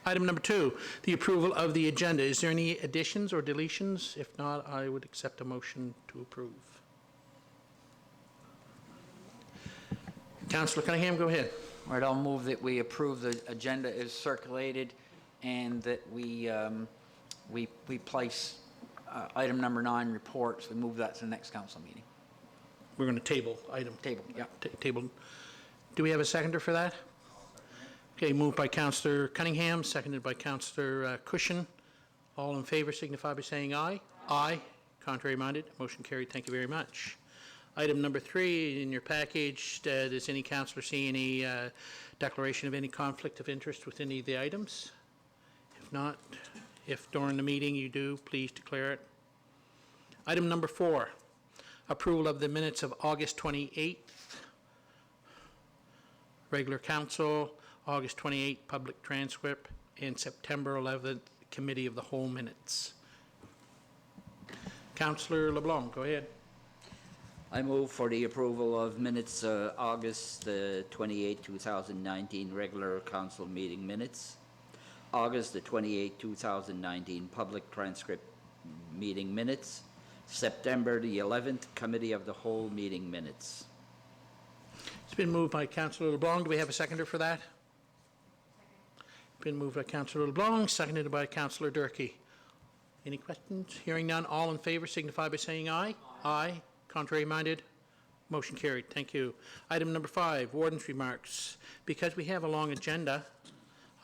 Item number 2, the approval of the agenda. Is there any additions or deletions? If not, I would accept a motion to approve. Councillor Cunningham, go ahead. All right, I'll move that we approve the agenda as circulated and that we place item number 9, reports. We move that to the next council meeting. We're going to table item. Table, yeah. Table. Do we have a seconder for that? Okay, moved by Councillor Cunningham, seconded by Councillor Cushion. All in favor signify by saying aye. Aye. Contrary minded, motion carried. Thank you very much. Item number 3 in your package, does any councillor see any declaration of any conflict of interest with any of the items? If not, if during the meeting you do, please declare it. Item number 4, approval of the minutes of August 28th, regular council, August 28th, public transcript, and September 11th, committee of the whole minutes. Councillor LeBlanc, go ahead. I move for the approval of minutes August 28, 2019, regular council meeting minutes. August the 28, 2019, public transcript meeting minutes. September the 11th, committee of the whole meeting minutes. It's been moved by Councillor LeBlanc. Do we have a seconder for that? Been moved by Councillor LeBlanc, seconded by Councillor Durkee. Any questions? Hearing none, all in favor signify by saying aye. Aye. Contrary minded? Motion carried. Thank you. Item number 5, Warden's remarks. Because we have a long agenda,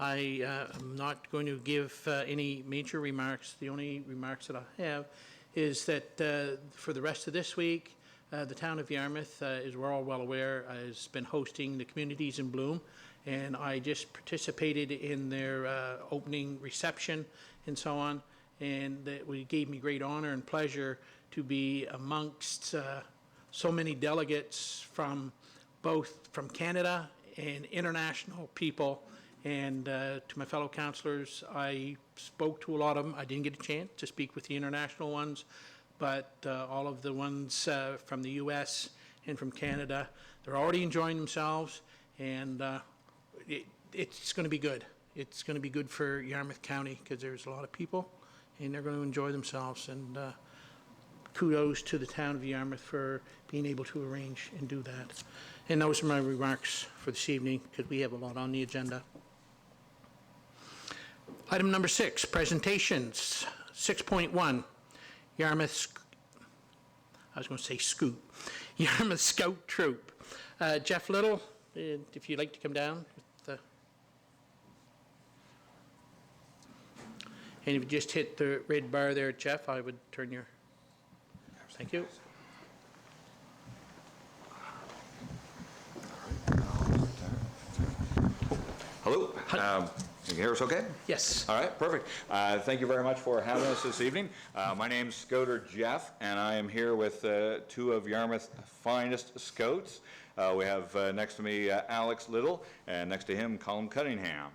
I am not going to give any major remarks. The only remarks that I have is that for the rest of this week, the town of Yarmouth, as we're all well aware, has been hosting the Communities in Bloom, and I just participated in their opening reception and so on, and it gave me great honor and pleasure to be amongst so many delegates from both from Canada and international people. And to my fellow councillors, I spoke to a lot of them. I didn't get a chance to speak with the international ones, but all of the ones from the US and from Canada, they're already enjoying themselves, and it's going to be good. It's going to be good for Yarmouth County because there's a lot of people, and they're going to enjoy themselves. And kudos to the town of Yarmouth for being able to arrange and do that. And those are my remarks for this evening because we have a lot on the agenda. Item number 6, presentations. 6.1, Yarmouth, I was going to say Scoot, Yarmouth Scout Troop. Jeff Little, if you'd like to come down. And if you just hit the red bar there, Jeff, I would turn your... Thank you. Hello. Can you hear us okay? Yes. All right, perfect. Thank you very much for having us this evening. My name's Scouter Jeff, and I am here with 2 of Yarmouth's finest scouts. We have next to me Alex Little, and next to him Colin Cunningham.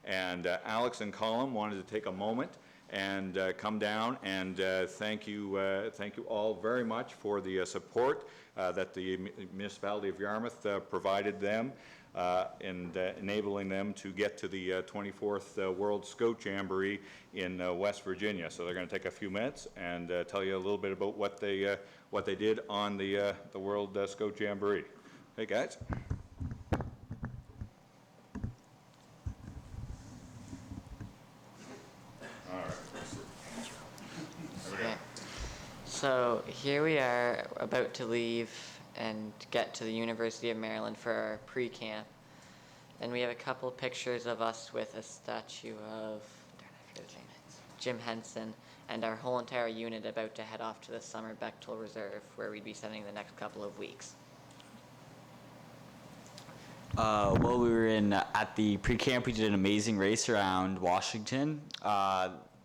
And Alex and Colin wanted to take a moment and come down and thank you all very much for the support that the municipality of Yarmouth provided them in enabling them to get to the 24th World Scout Jamboree in West Virginia. So they're going to take a few minutes and tell you a little bit about what they did on the World Scout Jamboree. Hey guys. So here we are about to leave and get to the University of Maryland for our pre-camp. And we have a couple pictures of us with a statue of Jim Henson and our whole entire unit about to head off to the Summer Bechtel Reserve, where we'd be spending the next couple of weeks. Well, we were at the pre-camp. We did an amazing race around Washington.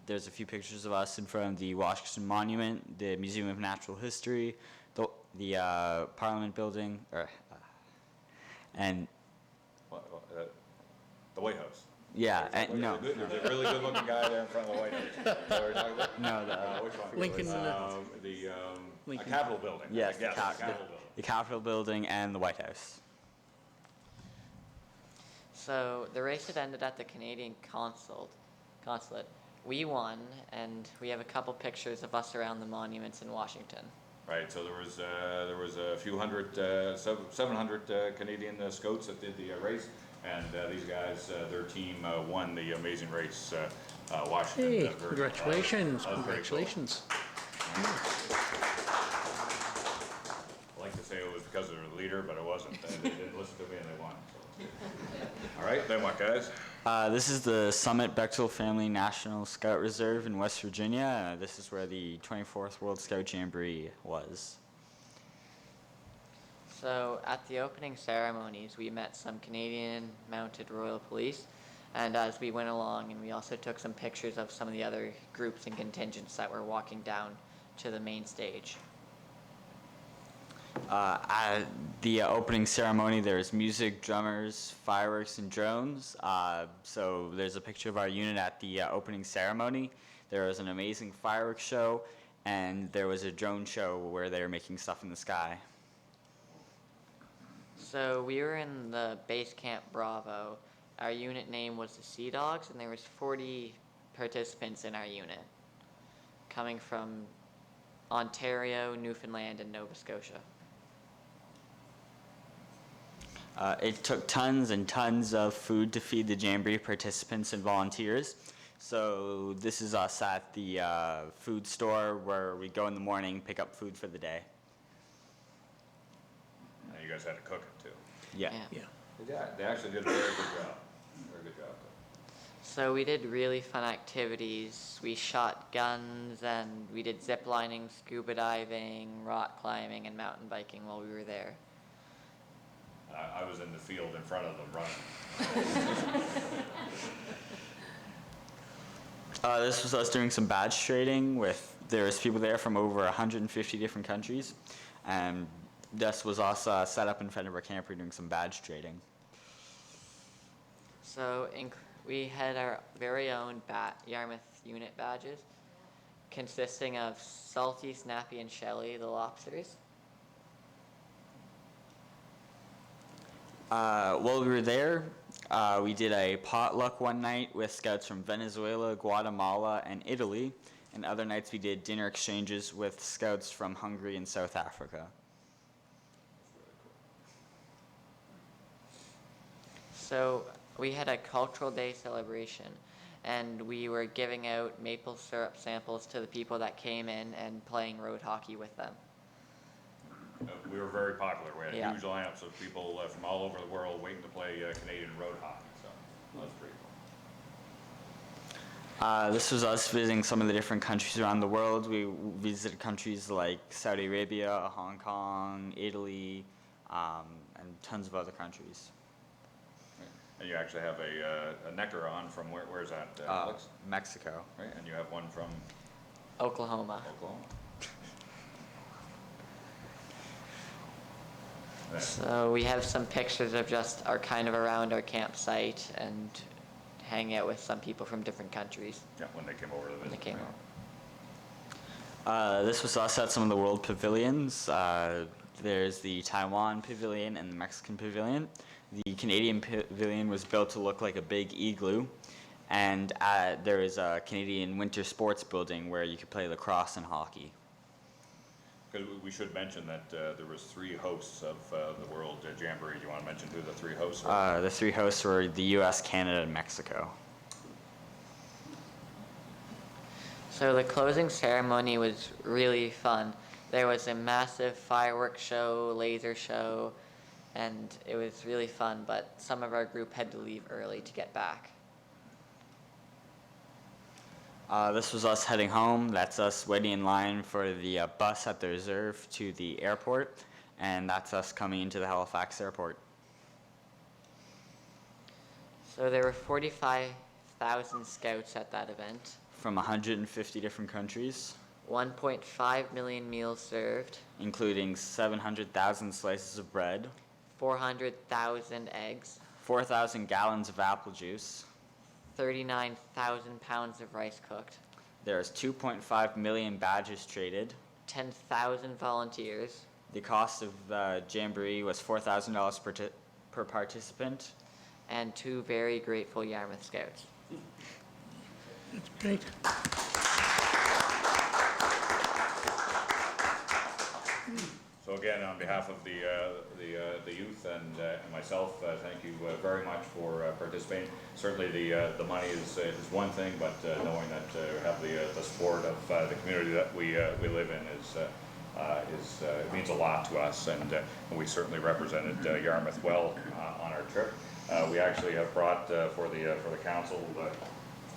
There's a few pictures of us in front of the Washington Monument, the Museum of Natural History, the Parliament Building, and the White House. Yeah, and no. There's a really good-looking guy there in front of the White House. Is that what you're talking about? No, which one? Lincoln. The Lincoln. Capitol building. Yes, the Capitol building. the Capitol Building and the White House. So the race had ended at the Canadian consulate. We won, and we have a couple pictures of us around the monuments in Washington. Right, so there was a few hundred, 700 Canadian Scouts that did the race, and these guys, their team won the Amazing Race Washington. Hey, version. congratulations, That was very cool. congratulations. I like to say it was because of the leader, but it wasn't. They didn't listen to me and they won. So. All right, then what, guys? This is the Summit Bechtel Family National Scout Reserve in West Virginia. This is where the 24th World Scout Jamboree was. So at the opening ceremonies, we met some Canadian Mounted Royal Police, and as we went along, and we also took some pictures of some of the other groups and contingents that were walking down to the main stage. At the opening ceremony, there's music, drummers, fireworks, and drones. So there's a picture of our unit at the opening ceremony. There was an amazing fireworks show, and there was a drone show where they were making stuff in the sky. So we were in the base camp Bravo. Our unit name was the Sea Dogs, and there was 40 participants in our unit, coming from Ontario, Newfoundland, and Nova Scotia. It took tons and tons of food to feed the Jamboree participants and volunteers. So this is us at the food store where we go in the morning, pick up food for the day. And you guys had to cook it too. Yeah. Yeah. They actually did a very good job. Very good job. So we did really fun activities. We shot guns, and we did zip lining, scuba diving, rock climbing, and mountain biking while we were there. I was in the field in front of them running. This was us doing some badge trading with, there was people there from over 150 different countries. And this was us set up in front of our camper doing some badge trading. So we had our very own Yarmouth unit badges, consisting of Salty, Snappy, and Shelly, the lobsters. While we were there, we did a potluck one night with scouts from Venezuela, Guatemala, and Italy. And other nights we did dinner exchanges with scouts from Hungary and South Africa. So we had a cultural day celebration, and we were giving out maple syrup samples to the people that came in and playing road hockey with them. We were very popular. We had Yeah. huge lineups of people from all over the world waiting to play Canadian road hockey. So that was pretty cool. This was us visiting some of the different countries around the world. We visited countries like Saudi Arabia, Hong Kong, Italy, and tons of other countries. And you actually have a necker on from where's that, Alex? Mexico. Right, and you have one from Oklahoma. Oklahoma. So we have some pictures of just our kind of around our campsite and hanging out with some people from different countries Yeah, when they came over to visit. when they came right? over. This was us at some of the world pavilions. There's the Taiwan pavilion and the Mexican pavilion. The Canadian pavilion was built to look like a big igloo. And there is a Canadian winter sports building where you could play lacrosse and hockey. Because we should mention that there was 3 hosts of the World Jamboree. Do you want to mention who the 3 hosts were? The 3 hosts were the US, Canada, and Mexico. So the closing ceremony was really fun. There was a massive fireworks show, laser show, and it was really fun, but some of our group had to leave early to get back. This was us heading home. That's us waiting in line for the bus at the reserve to the airport. And that's us coming into the Halifax airport. So there were 45,000 scouts at that event, From 150 different countries, 1.5 million meals served, including 700,000 slices of bread, 400,000 eggs, 4,000 gallons of apple juice. 39,000 pounds of rice cooked, There's 2.5 million badges traded. 10,000 volunteers, The cost of the Jamboree was $4,000 per participant. and 2 very grateful Yarmouth Scouts. Great. So again, on behalf of the youth and myself, thank you very much for participating. Certainly, the money is one thing, but knowing that we have the support of the community that we live in it means a lot to us, and we certainly represented Yarmouth well on our trip. We actually have brought for the council.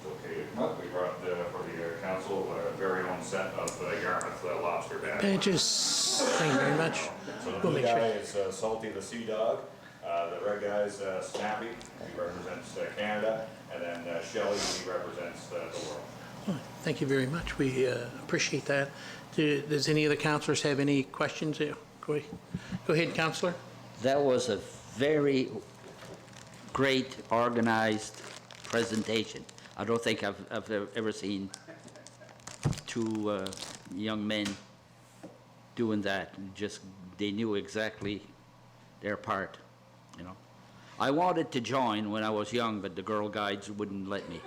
Okay, we brought for the council a very own set of Yarmouth lobster Badges. Thank you very much. So the We'll blue make sure. guy is Salty the Sea Dog, the red guy is Snappy, he represents Canada, and then Shelley, he represents the world. Thank you very much. We appreciate that. Does any of the councillors have any questions? Go ahead, councillor. That was a very great organized presentation. I don't think I've ever seen 2 young men doing that. Just, they knew exactly their part, you know. I wanted to join when I was young, but the Girl Guides wouldn't let me.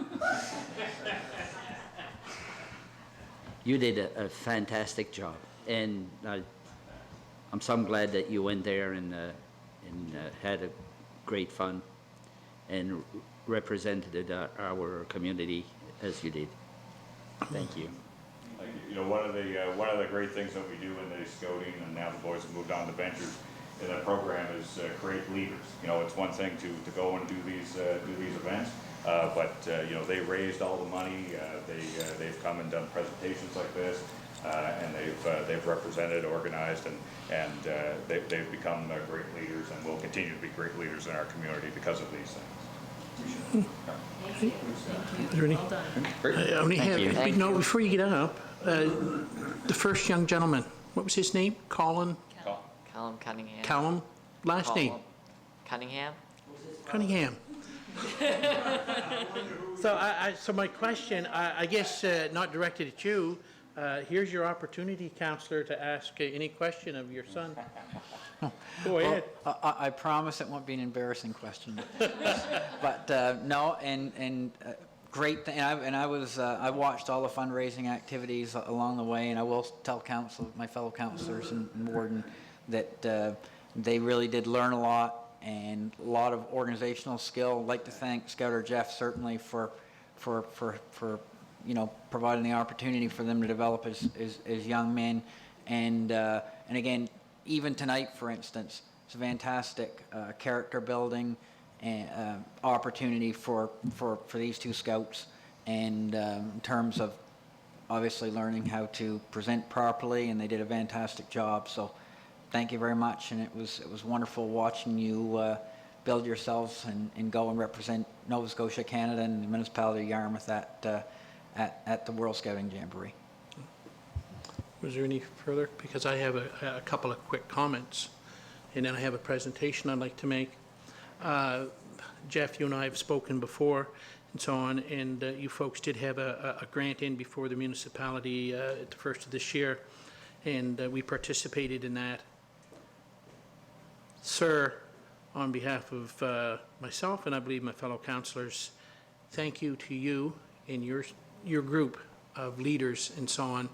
You did a fantastic job, and I'm so glad that you went there and had a great fun and represented our community as you did. Thank you. Like, you know, one of the great things that we do in the scouting, and now the boys have moved on to ventures in that program, is create leaders. You know, it's one thing to go and do these events, but you know, they raised all the money. They've come and done presentations like this, and they've represented, organized, and they've become great leaders, and will continue to be great leaders in our community because of these things. Is there any? I only have, Thank no, before you get up, the first young gentleman, what was his name? Colin? Callum Cunningham. Callum? Last name? Callum Cunningham? Cunningham. So my question, I guess not directed at you, here's your opportunity, councillor, to ask any question of your son. Go ahead. I promise it won't be an embarrassing question. But no, and great, I watched all the fundraising activities along the way, and I will tell my fellow councillors and warden that they really did learn a lot, and a lot of organizational skill. I'd like to thank Scouter Jeff certainly for you know, providing the opportunity for them to develop as young men, and again, even tonight, for instance, it's a fantastic character building and opportunity for these 2 scouts, and in terms of obviously learning how to present properly, and they did a fantastic job. So thank you very much, and it was wonderful watching you build yourselves and go and represent Nova Scotia, Canada, and the municipality of Yarmouth at the World Scouting Jamboree. Was there any further? Because I have a couple of quick comments, and then I have a presentation I'd like to make. Jeff, you and I have spoken before and so on, and you folks did have a grant in before the municipality at the first of this year, and we participated in that. Sir, on behalf of myself and I believe my fellow councillors, thank you to you and your group of leaders and so on,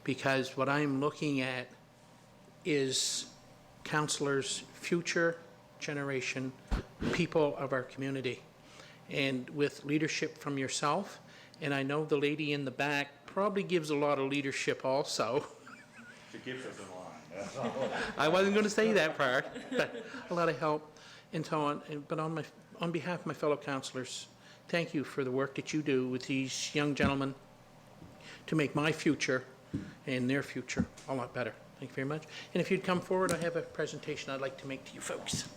because what I'm looking at is councillors, future generation, people of our community. And with leadership from yourself, and I know the lady in the back probably gives a lot of leadership also. She keeps us in line. I wasn't going to say that part, but a lot of help and so on. But on behalf of my fellow councillors, thank you for the work that you do with these young gentlemen to make my future and their future a lot better. Thank you very much. And if you'd come forward, I have a presentation I'd like to make to you folks.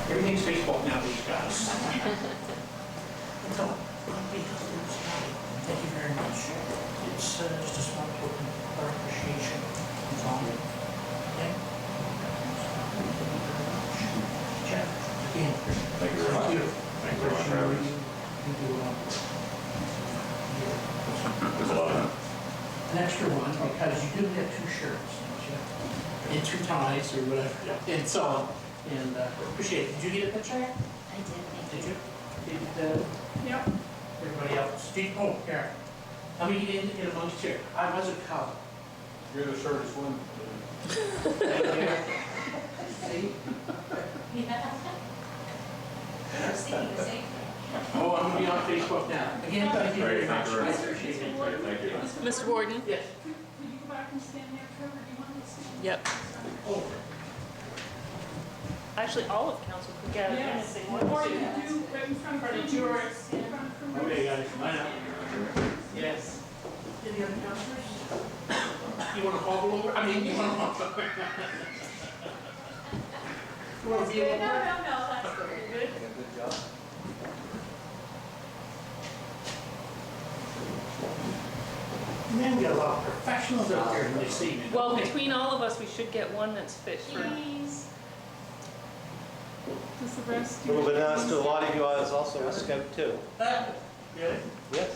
Everything's Facebook now, these guys. Thank you very much. It's just a small token of our appreciation. Okay? Again, Thank you very much. thank you. Thank you very much for having us. There's a lot of An extra one, because you do have two shirts, don't you? And two ties or whatever, and so on. And appreciate it. Did you get a picture? I did, thank Did you. you? Did everybody else? Oh, here. How many you didn't get amongst here? I was a cop. You're the shortest one. See? I was thinking the same thing. Oh, I'm gonna be on Facebook now. Again, thank you very Great, much. thank you very I much. appreciate it. Great, thank you. Mr. Warden? Yes. Could you go back and stand there, Trevor? Do you want to stand? Yep. Over. Actually, all of council could get it in if they wanted Or to. you can do right in front of yours. In front of Okay, guys, I know. Yes. Any other councilors? You wanna hobble over? I mean, you wanna hobble over? You wanna be No, over? that's good. Good? Man, we got a lot of professionals out there this evening. Well, Okay. between all of us, we should get one that's fit for. Please. Does the rest? A little bit honest to a lot of you, I was also a scout too. Really? Yes.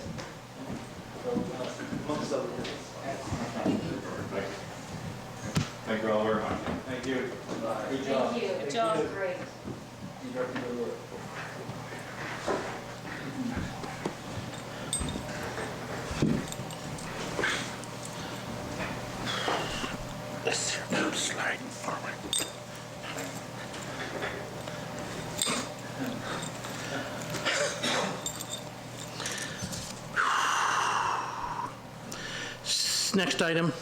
Amongst other things. Thank you all very much. Thank you. Good Thank you. Good job. Great. This here now sliding forward. Next item,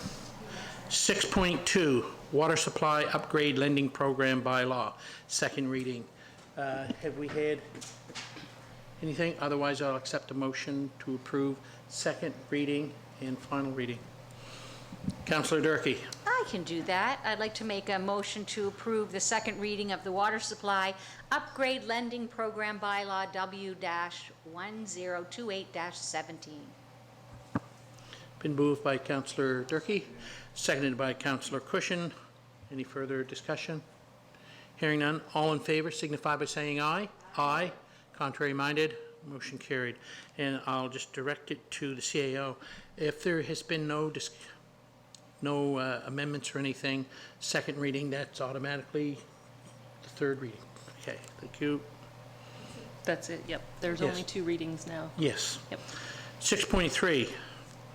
6.2, Water Supply Upgrade Lending Program Bylaw, second reading. Have we had anything? Otherwise, I'll accept a motion to approve second reading and final reading. Councillor Durkee. I can do that. I'd like to make a motion to approve the second reading of the Water Supply Upgrade Lending Program Bylaw W-1028-17. Been moved by Councillor Durkee, seconded by Councillor Cushion. Any further discussion? Hearing none, all in favor signify by saying aye. Aye. Contrary minded, motion carried. And I'll just direct it to the CAO. If there has been no amendments or anything, second reading, that's automatically the third reading. Okay, thank you. That's it, yep. There's Yes. only 2 readings now. Yes. Yep. 6.3,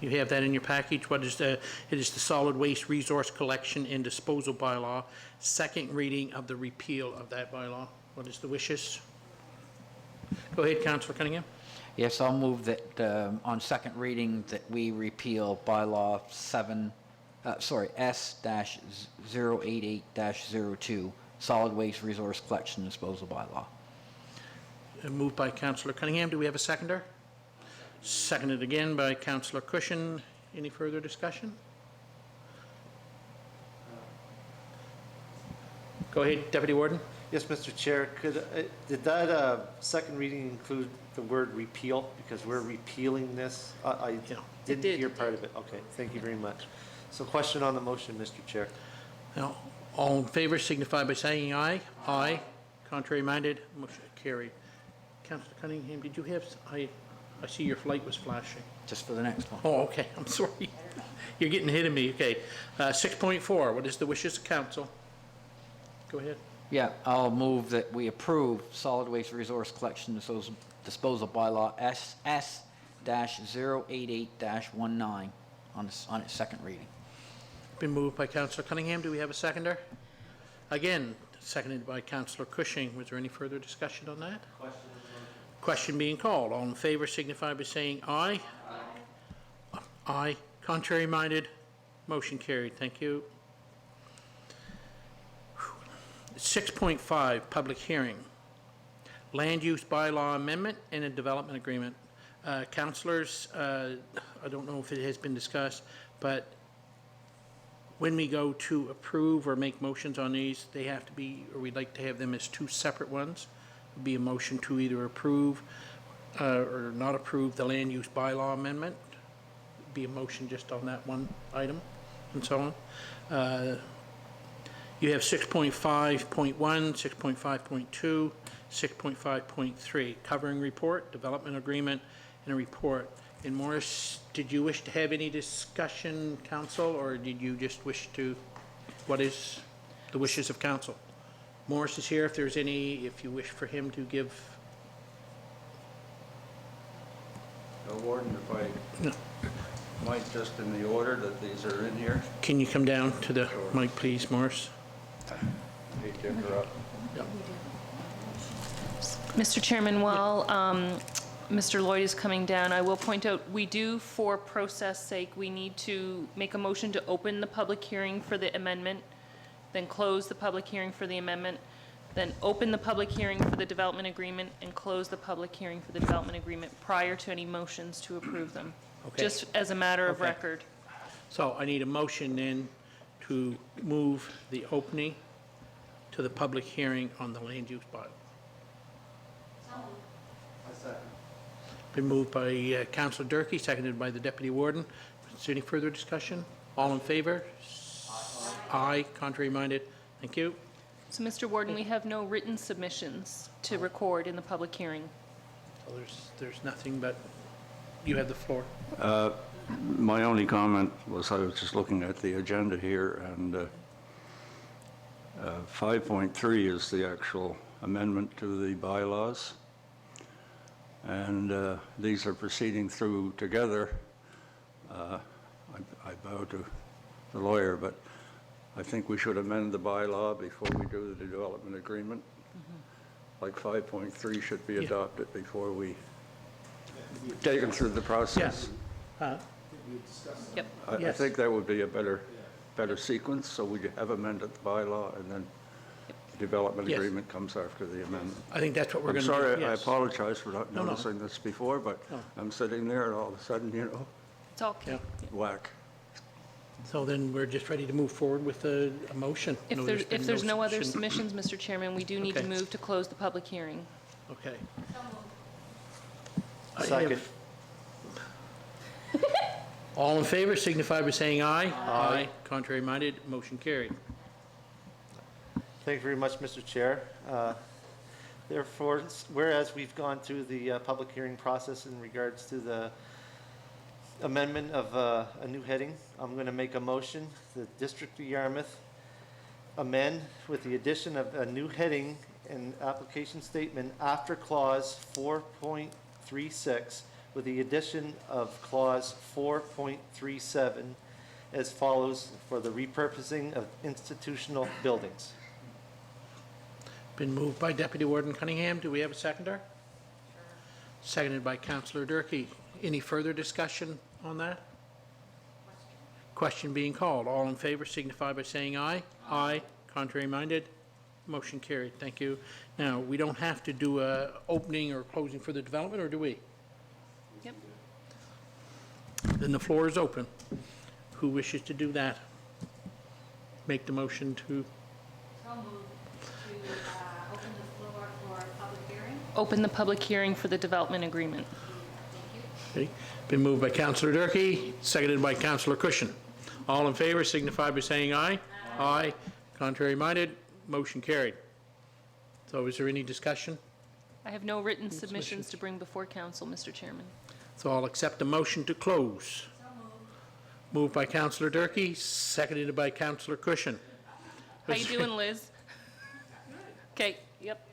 you have that in your package. What is it is the Solid Waste Resource Collection and Disposal Bylaw, second reading of the repeal of that bylaw. What is the wishes? Go ahead, Councillor Cunningham. Yes, I'll move that on second reading that we repeal bylaw S-088-02, solid waste resource collection and disposal bylaw. Moved by Councillor Cunningham. Do we have a seconder? Seconded again by Councillor Cushion. Any further discussion? Go ahead, Deputy Warden. Yes, Mr. Chair, did that second reading include the word repeal? Because we're repealing this? I Yeah. didn't did. hear part of it. Okay, thank you very much. So question on the motion, Mr. Chair. Now, all in favor signify by saying aye. Aye. Contrary minded, motion carried. Councillor Cunningham, did you have, I see your light was flashing. Just for the next one. Oh, okay, I'm sorry. You're getting ahead of me, okay. 6.4, what is the wishes of council? Go ahead. Yeah, I'll move that we approve solid waste resource collection and disposal bylaw S-088-19 on its second reading. Been moved by Councillor Cunningham, do we have a seconder? Again, seconded by Councillor Cushing. Was there any further discussion on that? Question being called. All in favor signify by saying aye. Aye. Aye. Contrary minded, motion carried. Thank you. 6.5, public hearing. Land use bylaw amendment and a development agreement. Councillors, I don't know if it has been discussed, but when we go to approve or make motions on these, they have to be, or we'd like to have them as 2 separate ones. Would be a motion to either approve or not approve the land use bylaw amendment. Be a motion just on that one item, and so on. You have 6.5.1, 6.5.2, 6.5.3, covering report, development agreement, and a report. And Morris, did you wish to have any discussion, council, or did you just wish to, what is the wishes of council? Morris is here if there's any, if you wish for him to give. Warden, if No. I might, just in the order that these are in here, Can you come down to the mic, please, Morris? hate to interrupt. Mr. Chairman, while Mr. Lloyd is coming down, I will point out, we do, for process sake, we need to make a motion to open the public hearing for the amendment, then close the public hearing for the amendment, then open the public hearing for the development agreement, and close the public hearing for the development agreement prior to any motions to approve them. Okay. Just as a matter of Okay. record. So I need a motion then to move the opening to the public hearing on the land use bylaw. Been moved by Councillor Durkee, seconded by the Deputy Warden. Is there any further discussion? All in favor? Aye. Contrary minded? Thank you. So, Mr. Warden, we have no written submissions to record in the public hearing. So there's nothing but, you have the floor. My only comment was I was just looking at the agenda here, and 5.3 is the actual amendment to the bylaws. And these are proceeding through together. I bow to the lawyer, but I think we should amend the bylaw before we do the development agreement. Like 5.3 should be Yeah. adopted before we take them through the process. Yep. I Yes. think that would be a better sequence, so we have amended the bylaw, and then the development Yes. agreement comes after the amendment. I think that's what we're I'm going to do. sorry, I yes. apologize for not No, no. noticing this before, but No. I'm sitting there and all of a sudden, It's all, Yeah. whack. So then we're just ready to move forward with a motion. if No, there's, been if there's no other submission. submissions, Mr. Chairman, we do need to Okay. move to close the public hearing. Okay. I have- Second. All in favor signify by saying aye. Aye. Contrary minded, motion carried. Thank you very much, Mr. Chair. Therefore, whereas we've gone through the public hearing process in regards to the amendment of a new heading, I'm going to make a motion, the District of Yarmouth amend with the addition of a new heading and application statement after clause 4.36 with the addition of clause 4.37 as follows for the repurposing of institutional buildings. Been moved by Deputy Warden Cunningham. Do we have a seconder? Seconded by Councillor Durkee. Any further discussion on that? Question being called. All in favor signify by saying aye. Aye. Contrary minded, motion carried. Thank you. Now, we don't have to do a opening or closing for the development, or do we? Yep. Then the floor is open. Who wishes to do that? Make the motion to, So moved to open the floor for public hearing. Open the public hearing for the development agreement. okay. Been moved by Councillor Durkee, seconded by Councillor Cushion. All in favor signify by saying aye. Aye. Contrary minded, motion carried. So is there any discussion? I have no written submissions to bring before council, Mr. Chairman. So I'll accept the motion to close. Moved by Councillor Durkee, seconded by Councillor Cushion. How you doing, Liz? Okay, yep.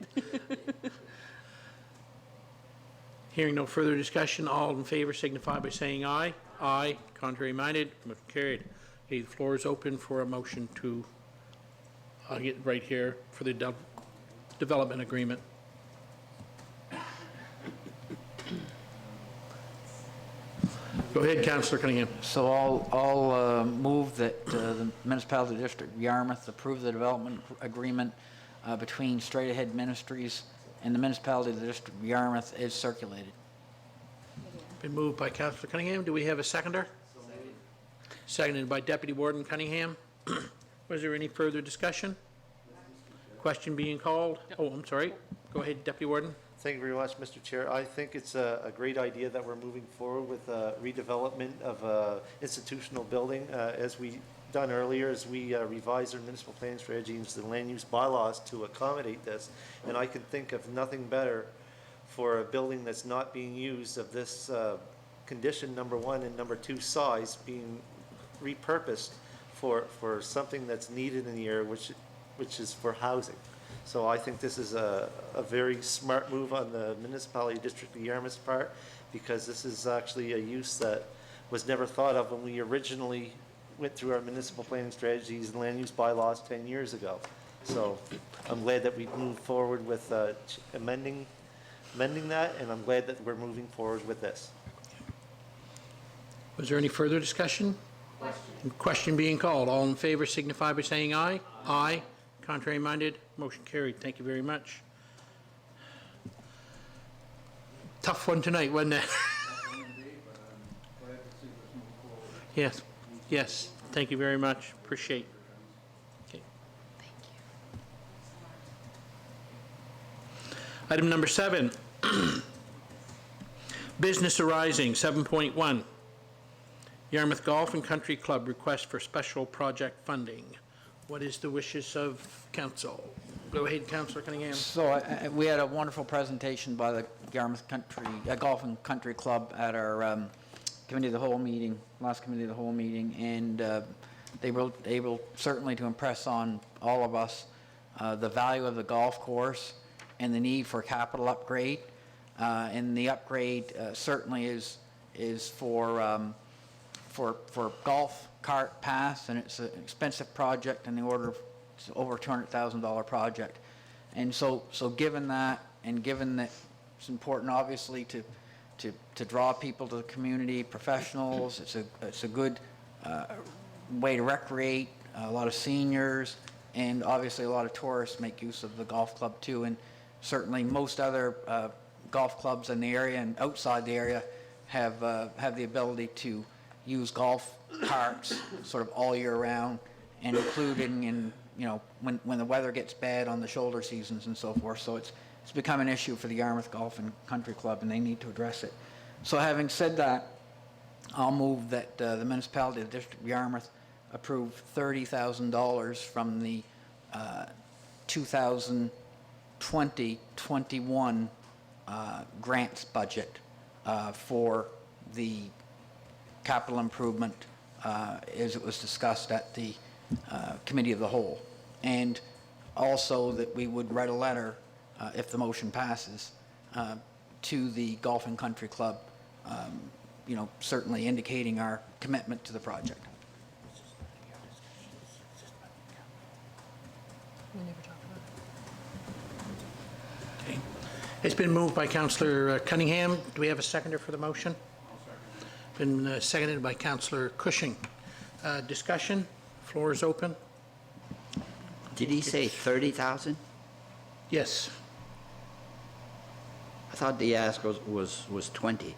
Hearing no further discussion, all in favor signify by saying aye. Aye. Contrary minded, motion carried. Okay, the floor is open for a motion to, I'll get right here, for the development agreement. Go ahead, Councillor Cunningham. So I'll move that the municipality district of Yarmouth approve the development agreement between Straight Ahead Ministries and the municipality of the district of Yarmouth is circulated. Been moved by Councillor Cunningham. Do we have a seconder? Seconded by Deputy Warden Cunningham. Was there any further discussion? Question being called? Oh, I'm sorry. Go ahead, Deputy Warden. Thank you very much, Mr. Chair. I think it's a great idea that we're moving forward with redevelopment of institutional building. As we done earlier is we revised our municipal planning strategy and the land use bylaws to accommodate this. And I can think of nothing better for a building that's not being used of this condition, number one, and number two, size, being repurposed for something that's needed in the area, which is for housing. So I think this is a very smart move on the municipality district of Yarmouth's part, because this is actually a use that was never thought of when we originally went through our municipal planning strategies and land use bylaws 10 years ago. So I'm glad that we moved forward with amending that, and I'm glad that we're moving forward with this. Was there any further discussion? Question being called. All in favor signify by saying aye. Aye. Contrary minded, motion carried. Thank you very much. Tough one tonight, wasn't it? Yes, yes. Thank you very much. Appreciate. Okay. Item number 7. Business arising, 7.1. Yarmouth Golf and Country Club request for special project funding. What is the wishes of council? Go ahead, Councillor Cunningham. So we had a wonderful presentation by the Yarmouth Golf and Country Club at our committee of the whole meeting, last committee of the whole meeting, and they were able certainly to impress on all of us the value of the golf course and the need for capital upgrade. And the upgrade certainly is for golf cart paths, and it's an expensive project in the order of over $200,000 project. And so given that, and given that it's important obviously to draw people to the community, professionals, it's a good way to recreate. A lot of seniors and obviously a lot of tourists make use of the golf club too, and certainly most other golf clubs in the area and outside the area have the ability to use golf carts sort of all year round, and including in, when the weather gets bad on the shoulder seasons and so forth. So it's become an issue for the Yarmouth Golf and Country Club, and they need to address it. So having said that, I'll move that the municipality of the District of Yarmouth approve $30,000 from the 2020-21 grants budget for the capital improvement as it was discussed at the committee of the whole. And also that we would write a letter, if the motion passes, to the Golf and Country Club, certainly indicating our commitment to the project. Okay. It's been moved by Councillor Cunningham. Do we have a seconder for the motion? Been seconded by Councillor Cushing. Discussion? Floor is open. Did he say 30,000? Yes. I thought the ask was 20.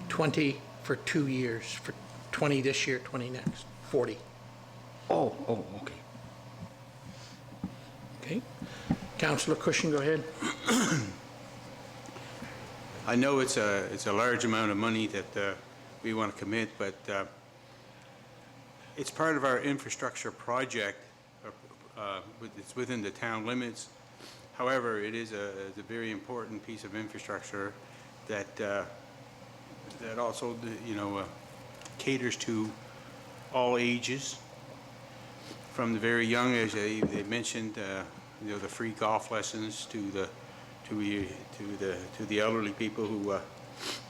20 for 2 years, for 20 this year, 20 next, 40. Oh, okay. Okay. Councillor Cushing, go ahead. I know it's a large amount of money that we want to commit, but it's part of our infrastructure project. It's within the town limits. However, it is a very important piece of infrastructure that also caters to all ages, from the very young, as they mentioned, the free golf lessons to the elderly people who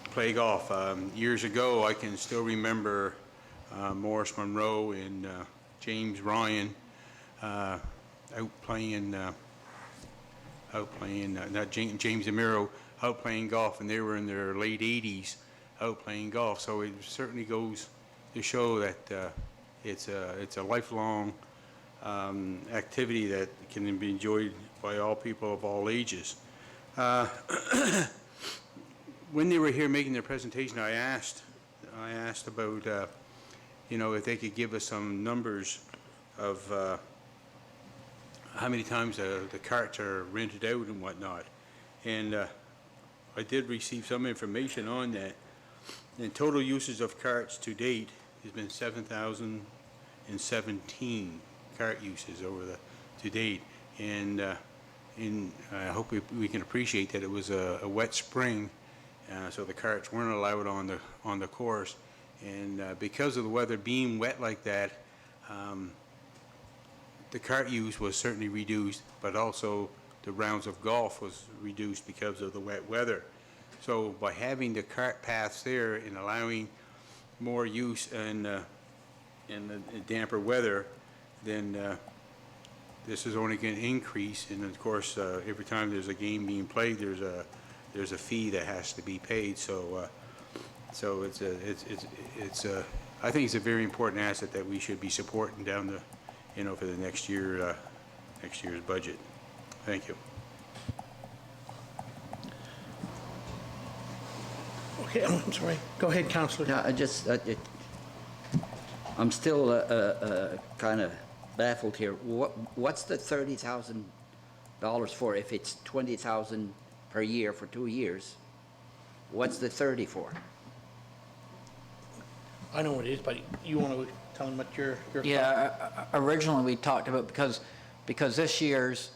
play golf. Years ago, I can still remember Morris Monroe and James Ryan out playing not James Amiro, out playing golf, and they were in their late 80s out playing golf. So it certainly goes to show that it's a lifelong activity that can be enjoyed by all people of all ages. When they were here making their presentation, I asked about if they could give us some numbers of how many times the carts are rented out and whatnot. And I did receive some information on that. And total uses of carts to date There's been 7,017 cart uses to date. And I hope we can appreciate that it was a wet spring, so the carts weren't allowed on the course. And because of the weather being wet like that, the cart use was certainly reduced, but also the rounds of golf was reduced because of the wet weather. So by having the cart paths there and allowing more use in the damper weather, then this is only going to increase. And of course, every time there's a game being played, there's a fee that has to be paid. So it's I think it's a very important asset that we should be supporting down the, for the next year's budget. Thank you. Okay, I'm sorry. Go ahead, Councillor. Yeah, I'm still kind of baffled here. What's the $30,000 for if it's $20,000 per year for 2 years? What's the 30 for? I know what it is, but you want to tell him what your Yeah, originally we talked about, because this year's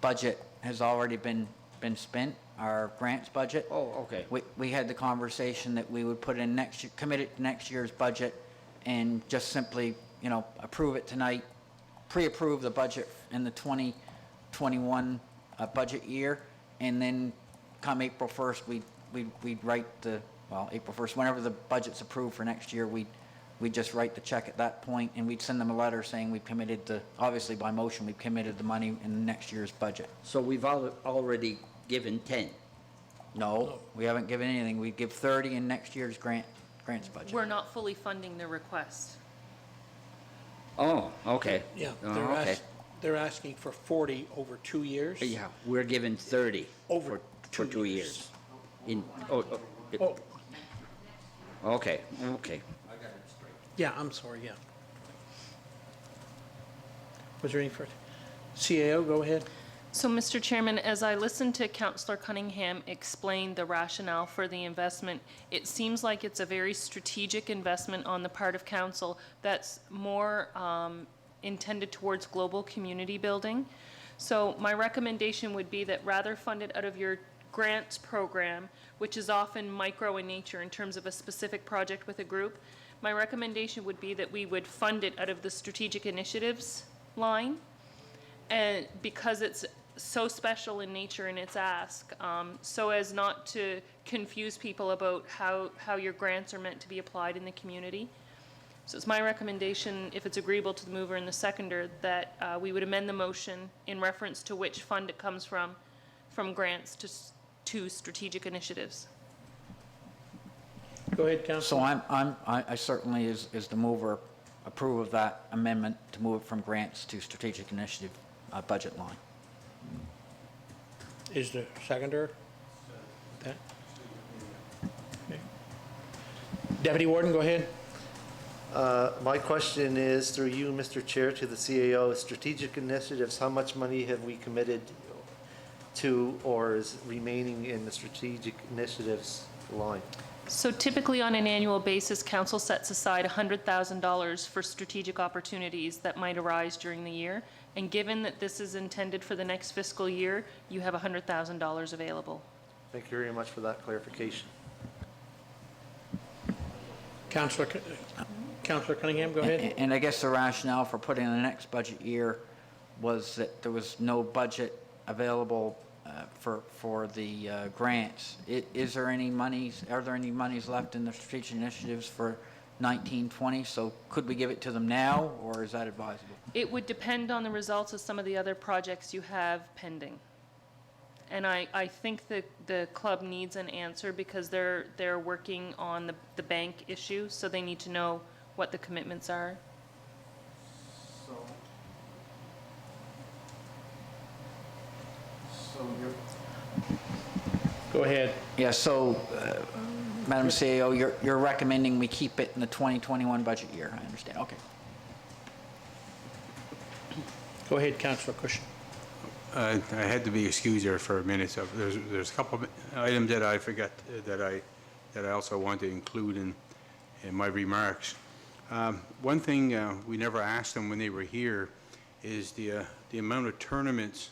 budget has already been spent, our grants budget. Oh, okay. We had the conversation that we would put in commit it to next year's budget and just simply, approve it tonight, pre-approve the budget in the 2021 budget year, and then come April 1st, we'd write April 1st, whenever the budget's approved for next year, we'd just write the check at that point, and we'd send them a letter saying we've committed obviously by motion, we've committed the money in next year's budget. So we've already given 10? No, we haven't given anything. We give 30 in next year's grants budget. We're not fully funding the request. Oh, okay. Yeah, Oh, okay. they're asking for 40 over 2 years. Yeah, we're given 30 Over for 2 years. years. Okay. Yeah, I'm sorry, yeah. Was there any further? CAO, go ahead. So, Mr. Chairman, as I listened to Councillor Cunningham explain the rationale for the investment, it seems like it's a very strategic investment on the part of council that's more intended towards global community building. So my recommendation would be that rather fund it out of your grants program, which is often micro in nature in terms of a specific project with a group, my recommendation would be that we would fund it out of the strategic initiatives line. And because it's so special in nature in its ask, so as not to confuse people about how your grants are meant to be applied in the community. So it's my recommendation, if it's agreeable to the mover and the seconder, that we would amend the motion in reference to which fund it comes from grants to strategic initiatives. Go ahead, Councillor. So I certainly, as the mover, approve of that amendment to move it from grants to strategic initiative budget line. Is the seconder? That? Okay. Deputy Warden, go ahead. My question is, through you, Mr. Chair, to the CAO, strategic initiatives, how much money have we committed to or is remaining in the strategic initiatives line? So typically on an annual basis, council sets aside $100,000 for strategic opportunities that might arise during the year. And given that this is intended for the next fiscal year, you have $100,000 available. Thank you very much for that clarification. Councillor Cunningham, go ahead. And I guess the rationale for putting in the next budget year was that there was no budget available for the grants. Are there any monies left in the strategic initiatives for 1920? So could we give it to them now, or is that advisable? It would depend on the results of some of the other projects you have pending. And I think that the club needs an answer because they're working on the bank issue, so they need to know what the commitments are. Go ahead. Yeah, so, Madam CAO, you're recommending we keep it in the 2021 budget year, I understand, okay. Go ahead, Councillor Cushion. I had to be excused there for a minute. So there's a couple of items that I forgot that I also want to include my remarks. One thing we never asked them when they were here is the amount of tournaments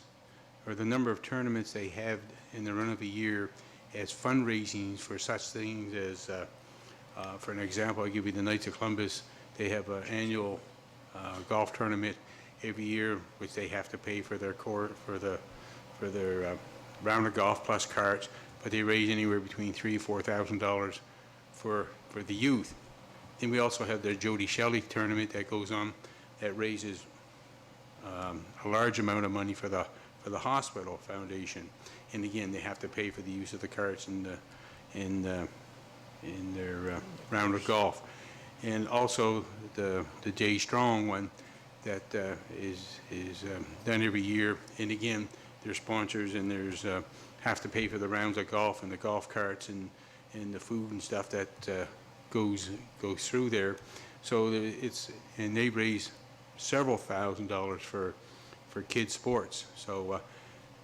or the number of tournaments they have in the run of a year as fundraisings for such things as, for an example, I'll give you the Knights of Columbus. They have an annual golf tournament every year, which they have to pay for their court, for their round of golf plus carts, but they raise anywhere between $3,000 and $4,000 for the youth. Then we also have the Jody Shelley tournament that goes on that raises a large amount of money for the hospital foundation. And again, they have to pay for the use of the carts in their round of golf. And also the Jay Strong one that is done every year. And again, there's sponsors and there's have to pay for the rounds of golf and the golf carts and the food and stuff that goes through there. So and they raise several $1,000s for kids sports. So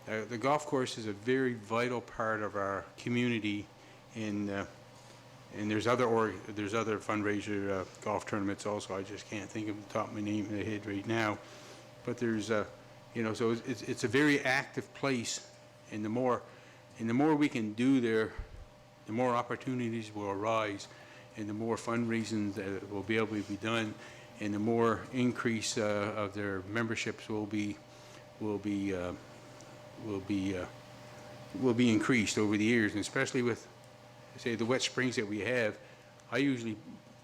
the golf course is a very vital part of our community, and there's other fundraiser golf tournaments also. I just can't think of the top of my name in the head right now, but there's so it's a very active place, and the more we can do there, the more opportunities will arise, and the more fundraising that will be able to be done, and the more increase of their memberships will be increased over the years, and especially with, say, the wet springs that we have. I usually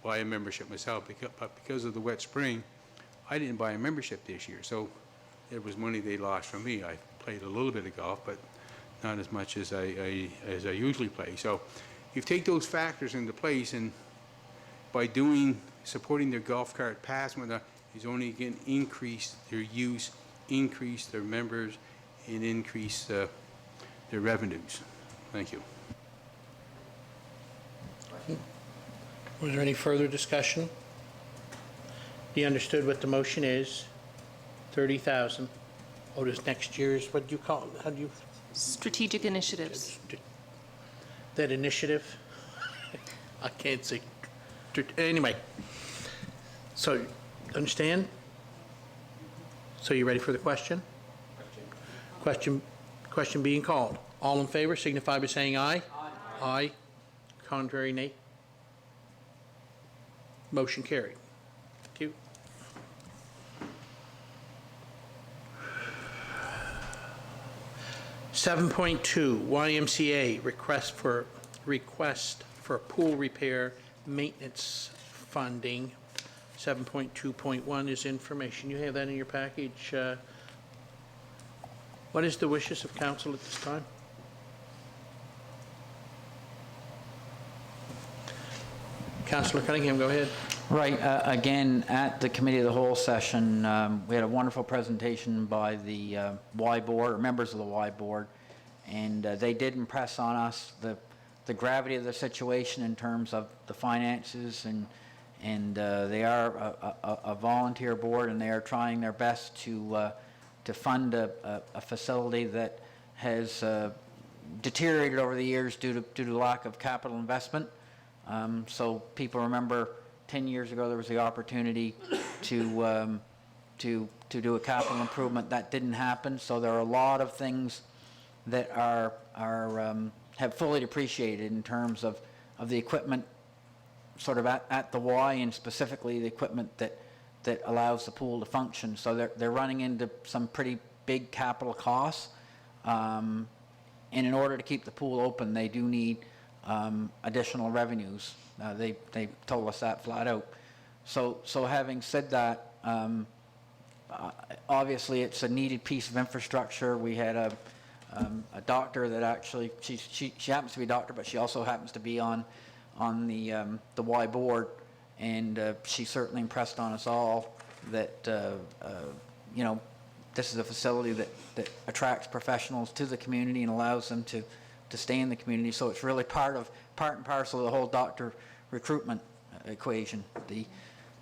buy a membership myself, but because of the wet spring, I didn't buy a membership this year, so it was money they lost from me. I played a little bit of golf, but not as much as I usually play. So you take those factors into place, and by supporting their golf cart pass, is only going to increase their use, increase their members, and increase their revenues. Thank you. Was there any further discussion? You understood what the motion is, 30,000. Does next year's, what do you call it? How do you? Strategic initiatives. That initiative? I can't say. Anyway, so understand? So you ready for the question? Question being called. All in favor signify by saying aye. Aye. Aye. Contrary, nay. Motion carried. Thank you. (7.2) YMCA request for pool repair maintenance funding. 7.2.1 is information. You have that in your package. What is the wishes of council at this time? Councillor Cunningham, go ahead. Right. Again, at the Committee of the Whole session, we had a wonderful presentation by the Y Board, or members of the Y Board, and they did impress on us the gravity of the situation in terms of the finances, and they are a volunteer board, and they are trying their best to fund a facility that has deteriorated over the years due to lack of capital investment. So people remember 10 years ago there was the opportunity to do a capital improvement. That didn't happen. So there are a lot of things that have fully depreciated in terms of the equipment sort of at the Y, and specifically the equipment that allows the pool to function. So they're running into some pretty big capital costs. And in order to keep the pool open, they do need additional revenues. They told us that flat out. So having said that, obviously it's a needed piece of infrastructure. We had a doctor that actually, she happens to be a doctor, but she also happens to be on the Y board, and she certainly impressed on us all that this is a facility that attracts professionals to the community and allows them to stay in the community. So it's really part and parcel of the whole doctor recruitment equation, the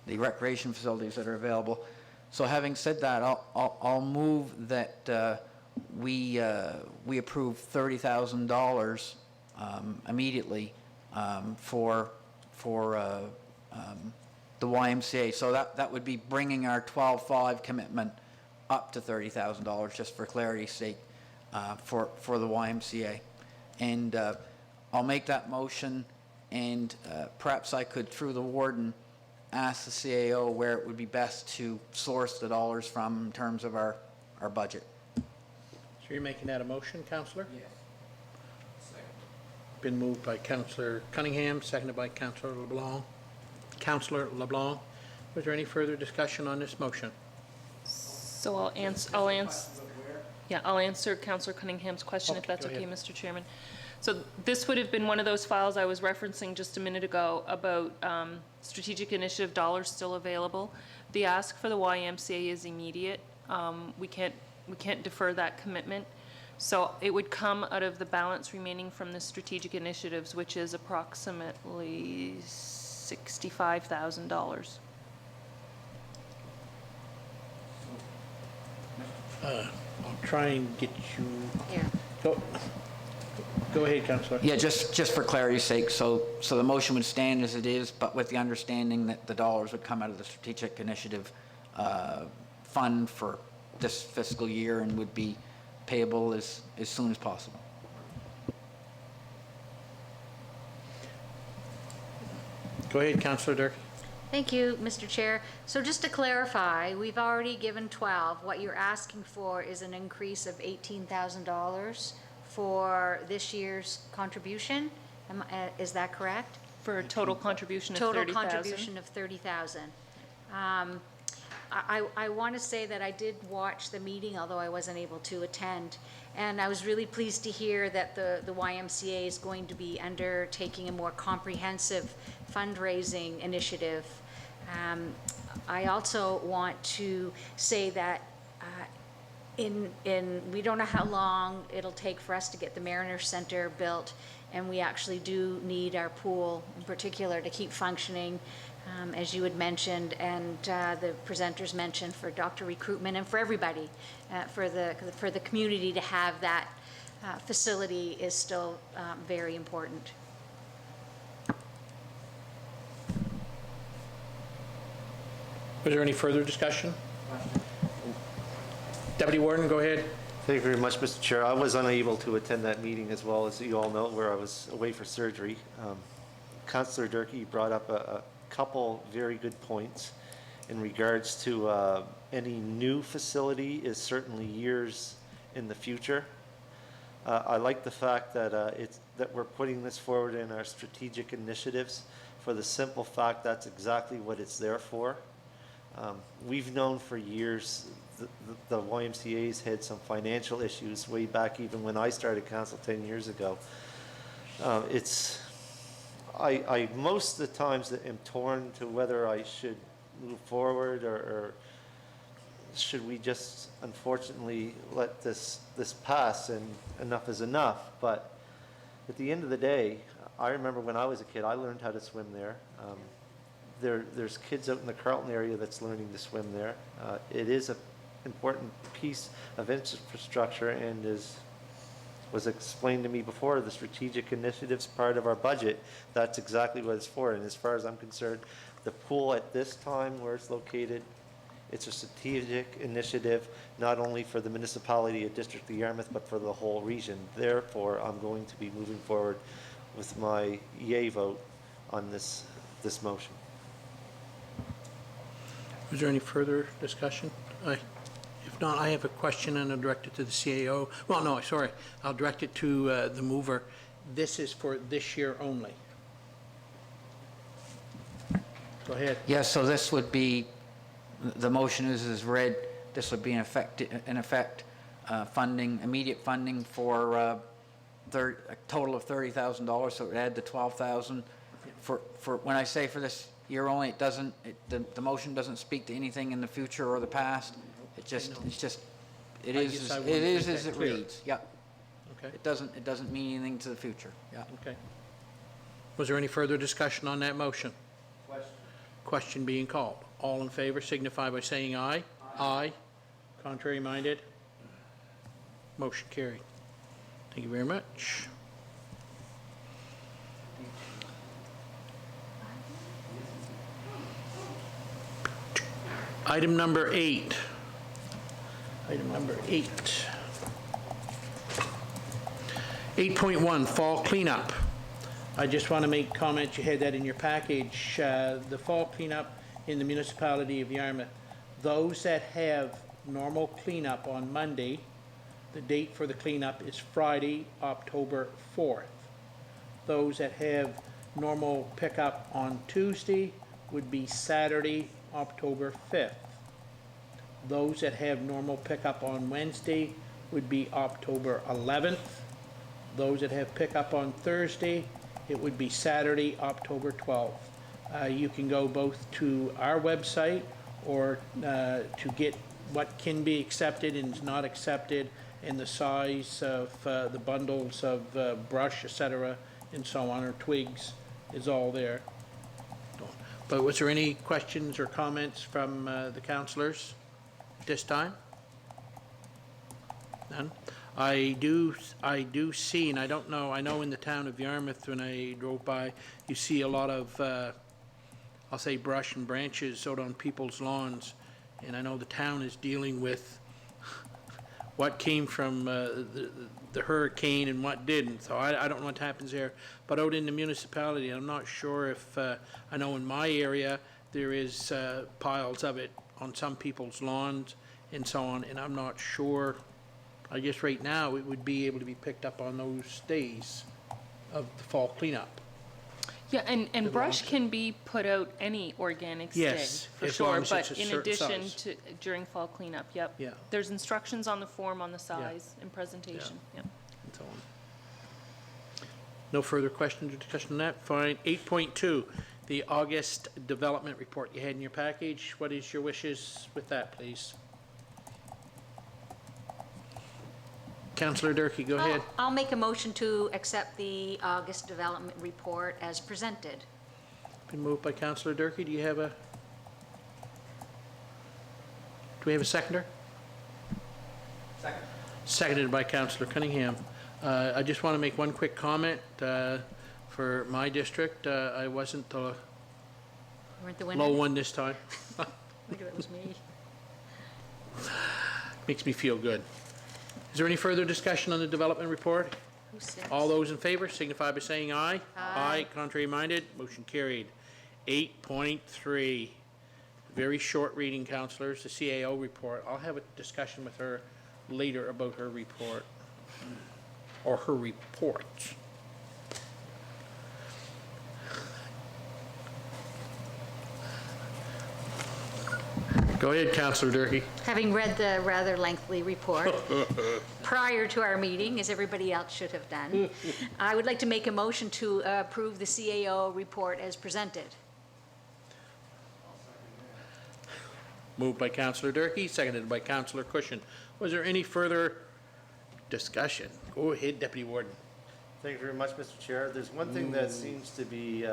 recreation facilities that are available. So having said that, I'll move that we approve $30,000 immediately for the YMCA. So that would be bringing our 12.5 commitment up to $30,000, just for clarity's sake, for the YMCA. And I'll make that motion, and perhaps I could, through the warden, ask the CAO where it would be best to source the dollars from in terms of our budget. So you're making that a motion, Councillor? Yes. Been moved by Councillor Cunningham, seconded by Councillor LeBlanc. Councillor LeBlanc, was there any further discussion on this motion? So I'll answer Councillor Cunningham's question, if Okay, that's go okay, ahead. Mr. Chairman. So this would have been one of those files I was referencing just a minute ago about strategic initiative dollars still available. The ask for the YMCA is immediate. We can't defer that commitment. So it would come out of the balance remaining from the strategic initiatives, which is approximately $65,000. I'll try and get you, Here. go ahead, Councillor. Yeah, just for clarity's sake, so the motion would stand as it is, but with the understanding that the dollars would come out of the strategic initiative fund for this fiscal year and would be payable as soon as possible. Go ahead, Councillor Durkee. Thank you, Mr. Chair. So just to clarify, we've already given 12. What you're asking for is an increase of $18,000 for this year's contribution. Is that correct? For a total contribution of Total 30,000. contribution of 30,000. I want to say that I did watch the meeting, although I wasn't able to attend, and I was really pleased to hear that the YMCA is going to be undertaking a more comprehensive fundraising initiative. I also want to say that we don't know how long it'll take for us to get the Mariner Center built, and we actually do need our pool in particular to keep functioning, as you had mentioned, and the presenters mentioned, for doctor recruitment and for everybody, for the community to have that facility is still very important. Was there any further discussion? Deputy Warden, go ahead. Thank you very much, Mr. Chair. I was unable to attend that meeting, as well as you all know, where I was away for surgery. Councillor Durkee brought up a couple very good points in regards to any new facility is certainly years in the future. I like the fact that that we're putting this forward in our strategic initiatives, for the simple fact that's exactly what it's there for. We've known for years the YMCA's had some financial issues way back, even when I started council 10 years ago. I most of the times am torn to whether I should move forward or should we just unfortunately let this pass and enough is enough. But at the end of the day, I remember when I was a kid, I learned how to swim there. There's kids out in the Carlton area that's learning to swim there. It is an important piece of infrastructure, and was explained to me before, the strategic initiatives part of our budget, that's exactly what it's for. And as far as I'm concerned, the pool at this time where it's located, it's a strategic initiative, not only for the municipality of District of Yarmouth, but for the whole region. Therefore, I'm going to be moving forward with my yay vote on this motion. Was there any further discussion? If not, I have a question, and I'll direct it to the CAO. Well, no, sorry, I'll direct it to the mover. This is for this year only. Go ahead. Yeah, so this would be, the motion is read, this would be in effect funding, immediate funding for a total of $30,000, so it would add the $12,000. For when I say for this year only, it doesn't, the motion doesn't speak to anything in the future or the past. It is guess I wanted to make as that it clear. reads, yeah. Okay, It doesn't mean anything to the future, yeah. okay. Was there any further discussion on that motion? Question being called. All in favor signify by saying aye. Aye. Contrary minded? Motion carried. Thank you very much. Item number 8. Item number 8. 8.1, fall cleanup. I just want to make comment, you had that in your package, the fall cleanup in the municipality of Yarmouth. Those that have normal cleanup on Monday, the date for the cleanup is Friday, October 4th. Those that have normal pickup on Tuesday would be Saturday, October 5th. Those that have normal pickup on Wednesday would be October 11th. Those that have pickup on Thursday, it would be Saturday, October 12th. You can go both to our website or to get what can be accepted and is not accepted, and the size of the bundles of brush, etc., and so on, or twigs, is all there. But was there any questions or comments from the councillors at this time? None? I do see, and I don't know, I know in the town of Yarmouth, when I drove by, you see a lot of, I'll say brush and branches out on people's lawns, and I know the town is dealing with what came from the hurricane and what didn't, so I don't know what happens there. But out in the municipality, I'm not sure if, I know in my area, there is piles of it on some people's lawns and so on, and I'm not sure. I guess right now it would be able to be picked up on those days of the fall cleanup. Yeah, and brush can be put out any organic day, Yes, for as long sure, as but it's a in certain addition size. to, during fall cleanup, yep. Yeah. There's instructions on the form on the size and presentation, yep. And so on. No further questions or discussion on that? Fine. 8.2, the August development report you had in your package. What is your wishes with that, please? Councillor Durkee, go ahead. I'll make a motion to accept the August development report as presented. Been moved by Councillor Durkee. Do you have a? Do we have a seconder? Second. Seconded by Councillor Cunningham. I just want to make one quick comment. For my district, I wasn't the Weren't the winner? low one this time. Maybe it was me. Makes me feel good. Is there any further discussion on the development report? Who sits? All those in favor signify by saying aye. Aye. Contrary minded, motion carried. 8.3, very short reading, councillors, the CAO report. I'll have a discussion with her later about her report, or her reports. Go ahead, Councillor Durkee. Having read the rather lengthy report prior to our meeting, as everybody else should have done, I would like to make a motion to approve the CAO report as presented. Moved by Councillor Durkee, seconded by Councillor Cushion. Was there any further discussion? Go ahead, Deputy Warden. Thank you very much, Mr. Chair. There's one thing that seems to be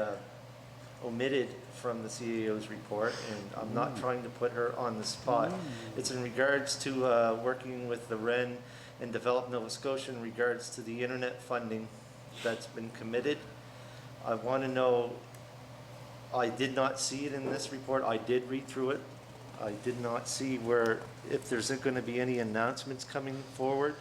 omitted from the CAO's report, and I'm not trying to put her on the spot. It's in regards to working with the REN and Develop Nova Scotia in regards to the internet funding that's been committed. I want to know, I did not see it in this report. I did read through it. I did not see where, if there's going to be any announcements coming forward.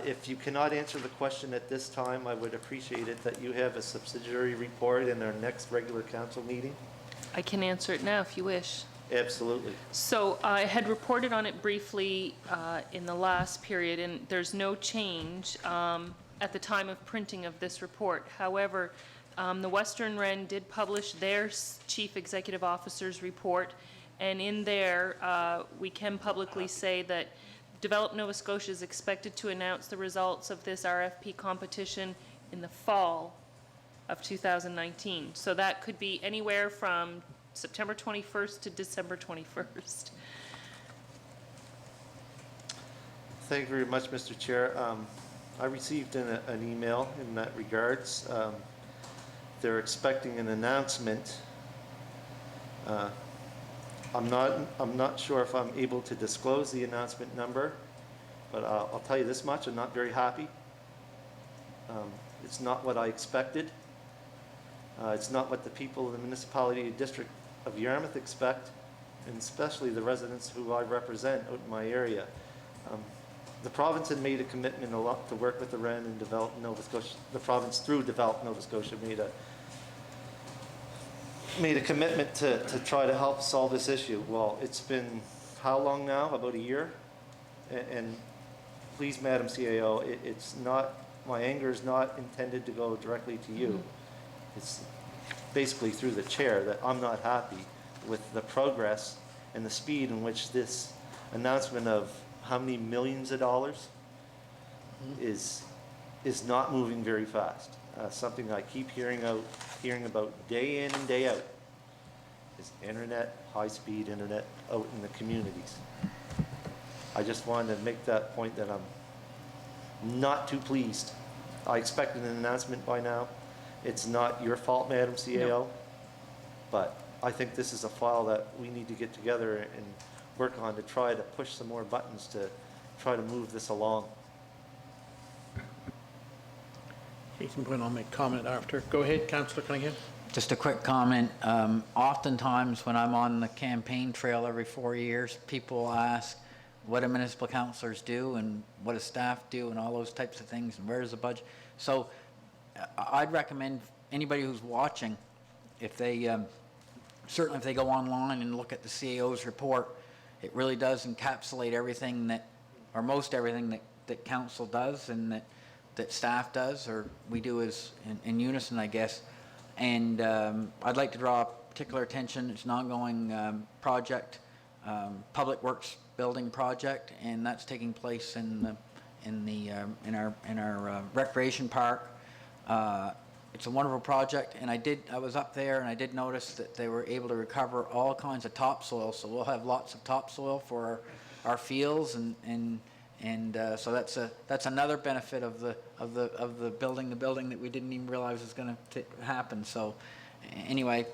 If you cannot answer the question at this time, I would appreciate it that you have a subsidiary report in our next regular council meeting. I can answer it now if you wish. Absolutely. So I had reported on it briefly in the last period, and there's no change at the time of printing of this report. However, the Western Wren did publish their chief executive officer's report, and in there, we can publicly say that Develop Nova Scotia is expected to announce the results of this RFP competition in the fall of 2019. So that could be anywhere from September 21st to December 21st. Thank you very much, Mr. Chair. I received an email in that regards. They're expecting an announcement. I'm not sure if I'm able to disclose the announcement number, but I'll tell you this much, I'm not very happy. It's not what I expected. It's not what the people of the municipality district of Yarmouth expect. and especially the residents who I represent out in my area. The province had made a commitment a lot to work with the REN and develop Nova Scotia. The province, through Develop Nova Scotia, made a commitment to try to help solve this issue. Well, it's been how long now? About a year? And please, Madam CAO, it's not, my anger is not intended to go directly to you. It's basically through the chair that I'm not happy with the progress and the speed in which this announcement of how many millions of dollars is not moving very fast. Something I keep hearing about day in and day out is internet, high-speed internet out in the communities. I just wanted to make that point that I'm not too pleased. I expected an announcement by now. It's not your fault, Madam CAO, but I think this is a file that we need to get together and work on to try to push some more buttons to try to move this along. Case in point, I'll make comment after. Go ahead, Councillor Cunningham. Just a quick comment. Oftentimes when I'm on the campaign trail every 4 years, people ask what do municipal councillors do and what does staff do and all those types of things and where's the budget. So I'd recommend anybody who's watching, if they, certainly if they go online and look at the CAO's report, it really does encapsulate everything that, or most everything that council does and that staff does, or we do as in unison, I guess. And I'd like to draw particular attention. It's an ongoing project, public works building project, and that's taking place in our recreation park. It's a wonderful project, and I was up there and I did notice that they were able to recover all kinds of topsoil, so we'll have lots of topsoil for our fields, and so that's another benefit of the building that we didn't even realize was going to happen. So anyway,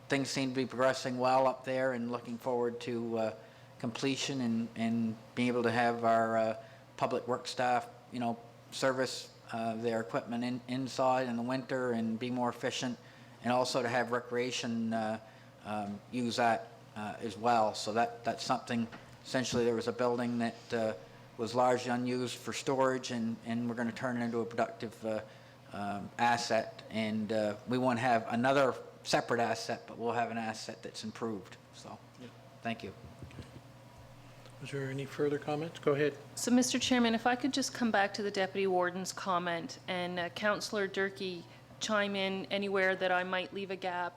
things seem to be progressing well up there, and looking forward to completion and being able to have our public work staff, service their equipment inside in the winter and be more efficient, and also to have recreation use that as well. So that's something. Essentially, there was a building that was largely unused for storage, and we're going to turn it into a productive asset. And we won't have another separate asset, but we'll have an asset that's improved. So, thank you. Was there any further comments? Go ahead. So, Mr. Chairman, if I could just come back to the Deputy Warden's comment, and Councillor Durkee chime in anywhere that I might leave a gap.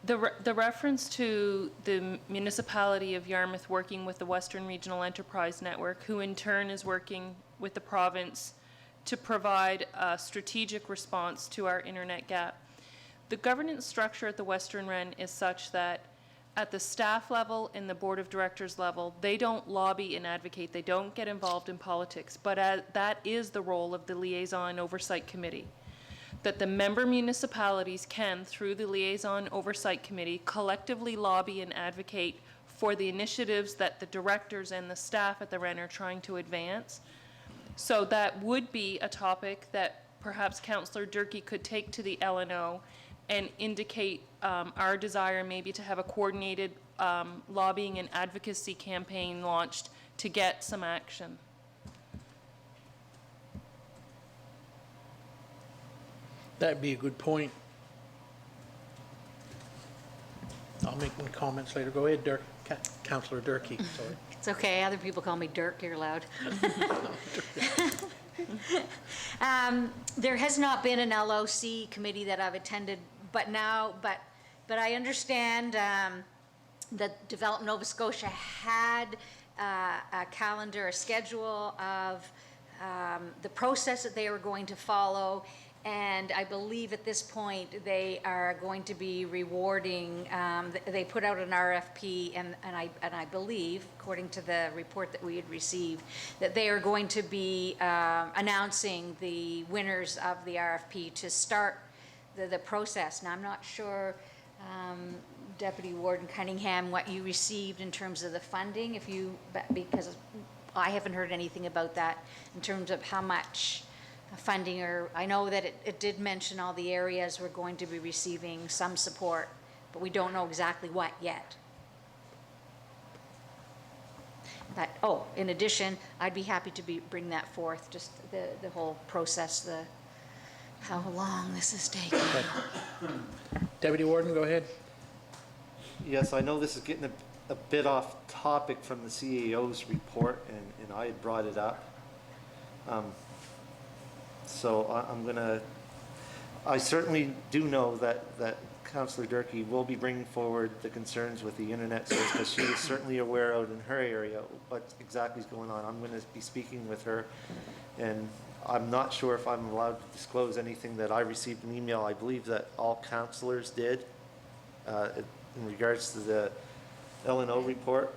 The reference to the municipality of Yarmouth working with the Western Regional Enterprise Network, who in turn is working with the province to provide a strategic response to our internet gap. The governance structure at the Western REN is such that at the staff level and the board of directors level, they don't lobby and advocate, they don't get involved in politics, but that is the role of the Liaison Oversight Committee. That the member municipalities can, through the Liaison Oversight Committee, collectively lobby and advocate for the initiatives that the directors and the staff at the REN are trying to advance. So that would be a topic that perhaps Councillor Durkee could take to the LNO and indicate our desire maybe to have a coordinated lobbying and advocacy campaign launched to get some action. That'd be a good point. I'll make my comments later. Go ahead, Councillor Durkee. Sorry. It's okay, other people call me Dirk, you're allowed. There has not been an LOC committee that I've attended, but I understand that Develop Nova Scotia had a calendar, a schedule of the process that they were going to follow. And I believe at this point they are going to be rewarding, they put out an RFP, and I believe, according to the report that we had received, that they are going to be announcing the winners of the RFP to start the process. Now, I'm not sure, Deputy Warden Cunningham, what you received in terms of the funding, because I haven't heard anything about that in terms of how much funding, or I know that it did mention all the areas we're going to be receiving some support, but we don't know exactly what yet. But, oh, in addition, I'd be happy to bring that forth, just the whole process, how long this is taking. Deputy Warden, go ahead. Yes, I know this is getting a bit off topic from the CAO's report, and I had brought it up. So I'm gonna, I certainly do know that Councillor Durkee will be bringing forward the concerns with the internet service, because she is certainly aware out in her area what exactly is going on. I'm gonna be speaking with her, and I'm not sure if I'm allowed to disclose anything that I received an email. I believe that all councillors did, in regards to the L&O report.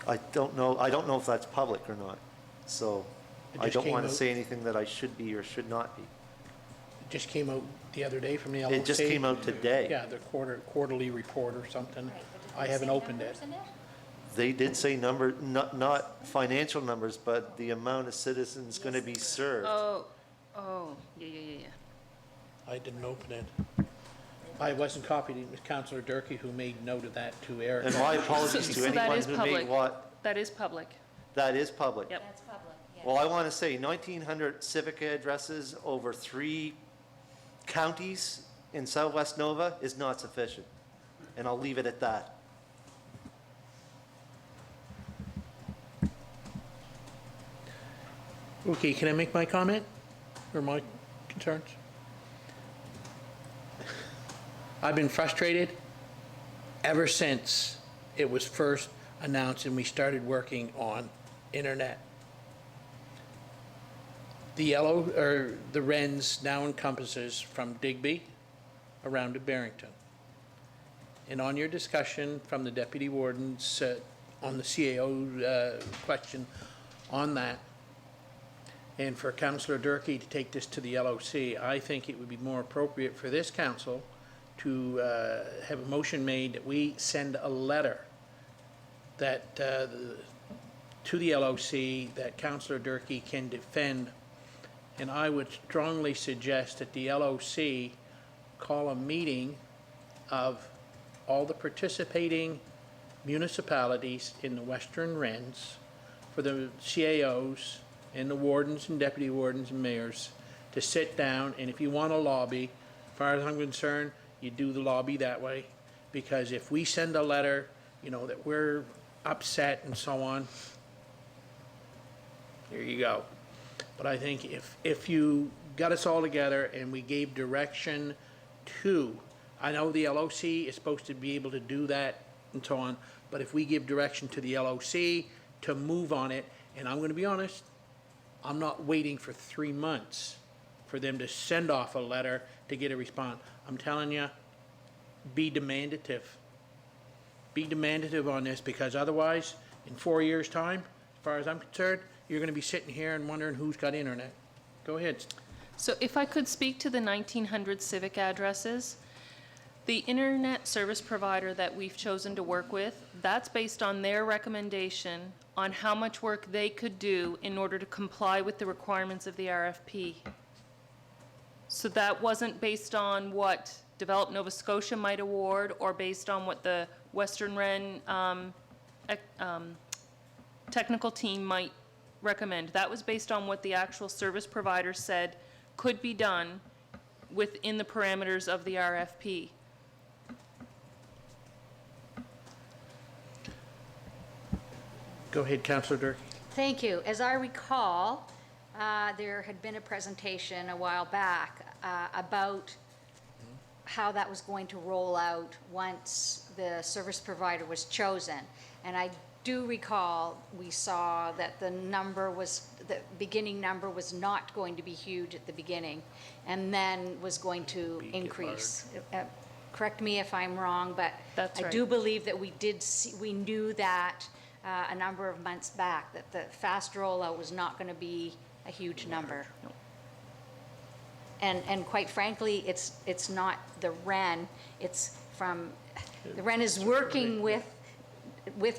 I don't know if that's public or not, so It I just don't came want to out- say anything that I should be or should not be. It just came out the other day from the LOC. It just came out today. Yeah, the quarterly report or something. I haven't opened it. They did say not financial numbers, but the amount of citizens going to be served. Yeah. I didn't open it. I wasn't copied. It was Councillor Durkee who made note of that to Eric. And my apologies So to that anyone is who public. made what, That is public. that is public. Yep. That's public, yeah. Well, I want to say 1,900 civic addresses over 3 counties in Southwest Nova is not sufficient. And I'll leave it at that. Okay, can I make my comment or my concerns? I've been frustrated ever since it was first announced and we started working on internet. The RENS now encompasses from Digby around to Barrington. And on your discussion from the deputy wardens on the CAO question on that, and for Councillor Durkee to take this to the LOC, I think it would be more appropriate for this council to have a motion made that we send a letter that to the LOC that Councillor Durkee can defend. And I would strongly suggest that the LOC call a meeting of all the participating municipalities in the Western RENs for the CAOs and the wardens and deputy wardens and mayors to sit down, and if you want to lobby, as far as I'm concerned, you do the lobby that way. Because if we send a letter, you know, that we're upset and so on, there you go. But I think if you got us all together and we gave direction to, I know the LOC is supposed to be able to do that and so on, but if we give direction to the LOC to move on it, and I'm going to be honest, I'm not waiting for 3 months for them to send off a letter to get a response. I'm telling you, be demandative. Be demandative on this, because otherwise, in 4 years' time, as far as I'm concerned, you're going to be sitting here and wondering who's got internet. Go ahead. So if I could speak to the 1,900 civic addresses, the internet service provider that we've chosen to work with, that's based on their recommendation on how much work they could do in order to comply with the requirements of the RFP. So that wasn't based on what Develop Nova Scotia might award or based on what the Western Ren technical team might recommend. That was based on what the actual service provider said could be done within the parameters of the RFP. Go ahead, Councillor Durkee. Thank you. As I recall, there had been a presentation a while back about how that was going to roll out once the service provider was chosen. And I do recall we saw that the beginning number was not going to be huge at the beginning, and then was going to increase. Correct me if I'm wrong, but That's I right. do believe that we knew that a number of months back, that the fast rollout was not going to be a huge number. And quite frankly, it's not the REN, it's from, the REN is working with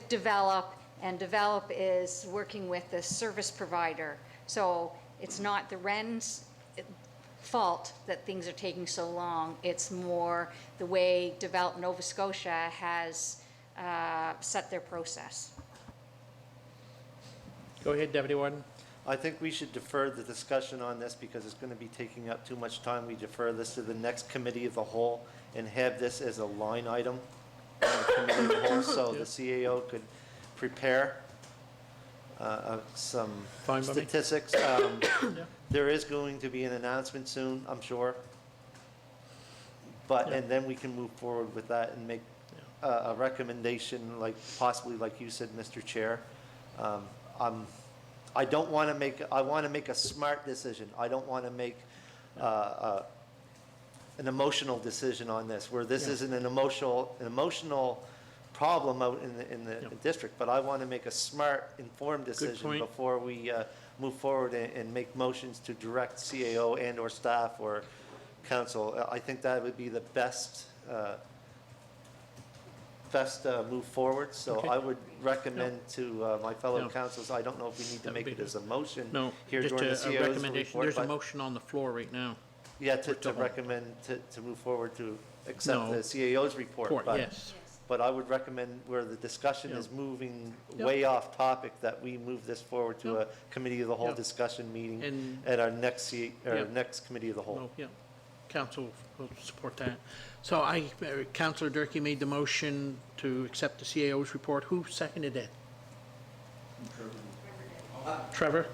Develop, and Develop is working with the service provider. So it's not the REN's fault that things are taking so long, it's more the way Develop Nova Scotia has set their process. Go ahead, Deputy Warden. I think we should defer the discussion on this because it's going to be taking up too much time. We defer this to the next committee of the whole and have this as a line item on the committee of the whole, so the CAO could prepare some Fine by me. statistics. There is going to be an announcement soon, I'm sure. But, and then we can move forward with that and make a recommendation, like, possibly like you said, Mr. Chair. I don't want to make, I want to make a smart decision. I don't want to make an emotional decision on this, where this isn't an emotional problem out in the district, but I want to make a smart, informed decision point. before we move forward and make motions to direct CAO and/or staff or council. I think that would be the best move forward, so Okay. I would recommend to my fellow No. councils, I don't know if we need to That would make be it as a motion No, here just during the a CAO's recommendation. report, There's a but, motion on the floor right now. yeah, to to hold. recommend to move forward to accept No. the CAO's report. Report, but- yes. But I would recommend where the discussion Yeah. is moving Yeah. way off topic, that we move this forward to Yeah. a committee of the whole Yeah. discussion meeting And- at our next, Yeah. next committee of the whole. No, yeah, council will support that. So Councillor Durkee made the motion to accept the CAO's report. Who seconded it? Trevor?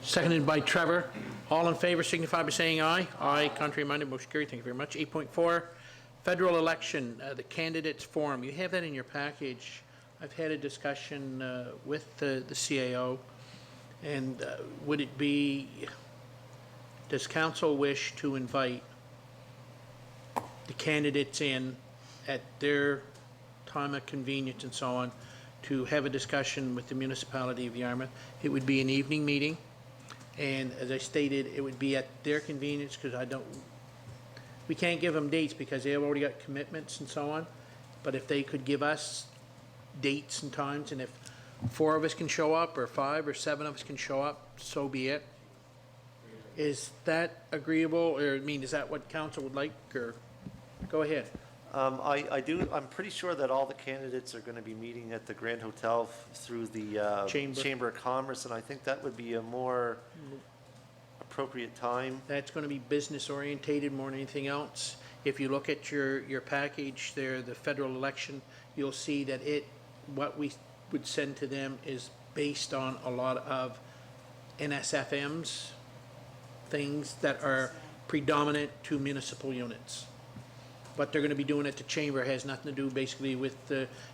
Seconded by Trevor. All in favor signify by saying aye. Aye, contrary minded, motion carried. Thank you very much. 8.4, federal election, the candidates forum. You have that in your package. I've had a discussion with the CAO, and would it be, does council wish to invite the candidates in at their time of convenience and so on to have a discussion with the municipality of Yarmouth? It would be an evening meeting, and as I stated, it would be at their convenience, because we can't give them dates because they've already got commitments and so on, but if they could give us dates and times, and if 4 of us can show up, or 5 or 7 of us can show up, so be it. Is that agreeable, or, I mean, is that what council would like, or, go ahead. I'm pretty sure that all the candidates are going to be meeting at the Grand Hotel through the Chamber. of Commerce, and I think that would be a more appropriate time. That's going to be business orientated more than anything else. If you look at your package there, the federal election, you'll see that what we would send to them is based on a lot of NSFMs, things that are predominant to municipal units. What they're going to be doing at the chamber has nothing to do basically with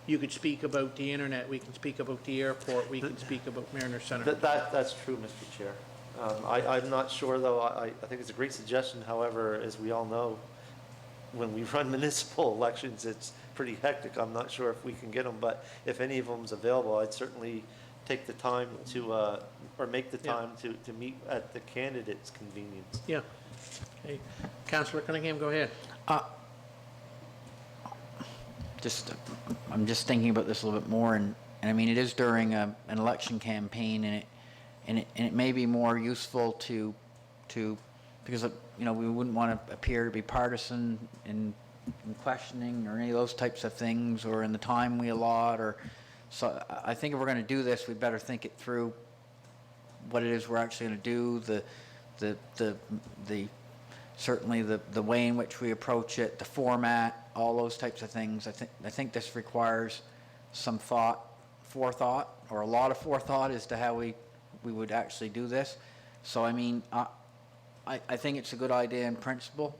you could speak about the internet, we can speak about the airport, we can speak about Mariner Center. That's true, Mr. Chair. I'm not sure, though. I think it's a great suggestion. However, as we all know, when we run municipal elections, it's pretty hectic. I'm not sure if we can get them, but if any of them's available, I'd certainly take the time to, or make the Yeah. time to meet at the candidate's convenience. Yeah. Okay. Councillor Cunningham, go ahead. I'm just thinking about this a little bit more, and I mean, it is during an election campaign, and it may be more useful to because we wouldn't want to appear to be partisan in questioning or any of those types of things, or in the time we allot, or so. I think if we're going to do this, we better think it through. What it is we're actually going to do, the certainly the way in which we approach it, the format, all those types of things. I think this requires some forethought, or a lot of forethought as to how we would actually do this. So I mean, I think it's a good idea in principle,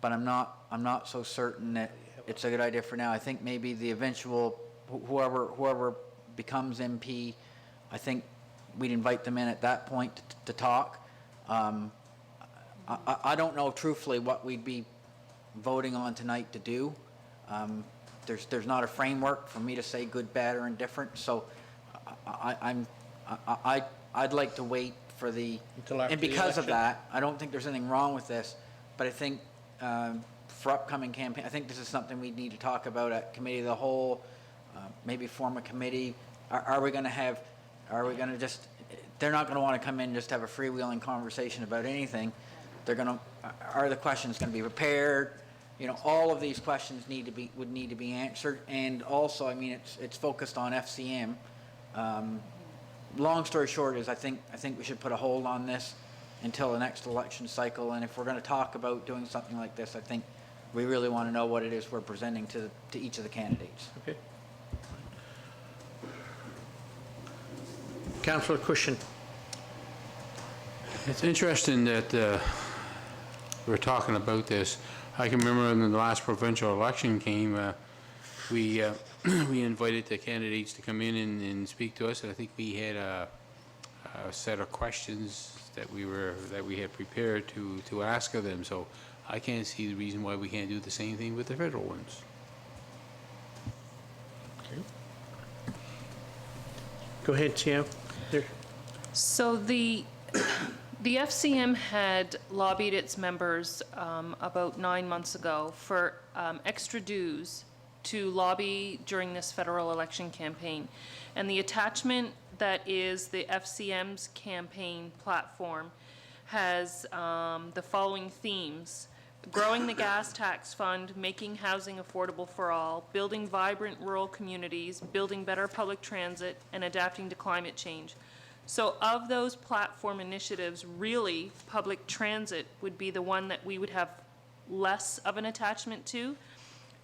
but I'm not so certain that it's a good idea for now. I think maybe the eventual whoever becomes MP, I think we'd invite them in at that point to talk. I don't know truthfully what we'd be voting on tonight to do. There's not a framework for me to say good, bad, or indifferent. So I'd like to wait for Until after and the because of election. that, I don't think there's anything wrong with this. But I think for upcoming campaign, I think this is something we need to talk about at committee of the whole. Maybe form a committee. Are we going to just? They're not going to want to come in and just have a freewheeling conversation about anything. They're going to. Are the questions going to be prepared? All of these questions would need to be answered. And also, I mean, it's focused on FCM. long story short is I think we should put a hold on this until the next election cycle. And if we're going to talk about doing something like this, I think we really want to know what it is we're presenting to each of the candidates. Okay. Councillor Cushion. It's interesting that we're talking about this. I can remember when the last provincial election came, we invited the candidates to come in and speak to us. And I think we had a set of questions that we had prepared to ask of them. So I can't see the reason why we can't do the same thing with the federal ones. Go ahead, Tiam. There. So the FCM had lobbied its members about 9 months ago for extra dues to lobby during this federal election campaign. And the attachment that is the FCM's campaign platform has the following themes: growing the gas tax fund, making housing affordable for all, building vibrant rural communities, building better public transit, and adapting to climate change. So of those platform initiatives, really, public transit would be the one that we would have less of an attachment to.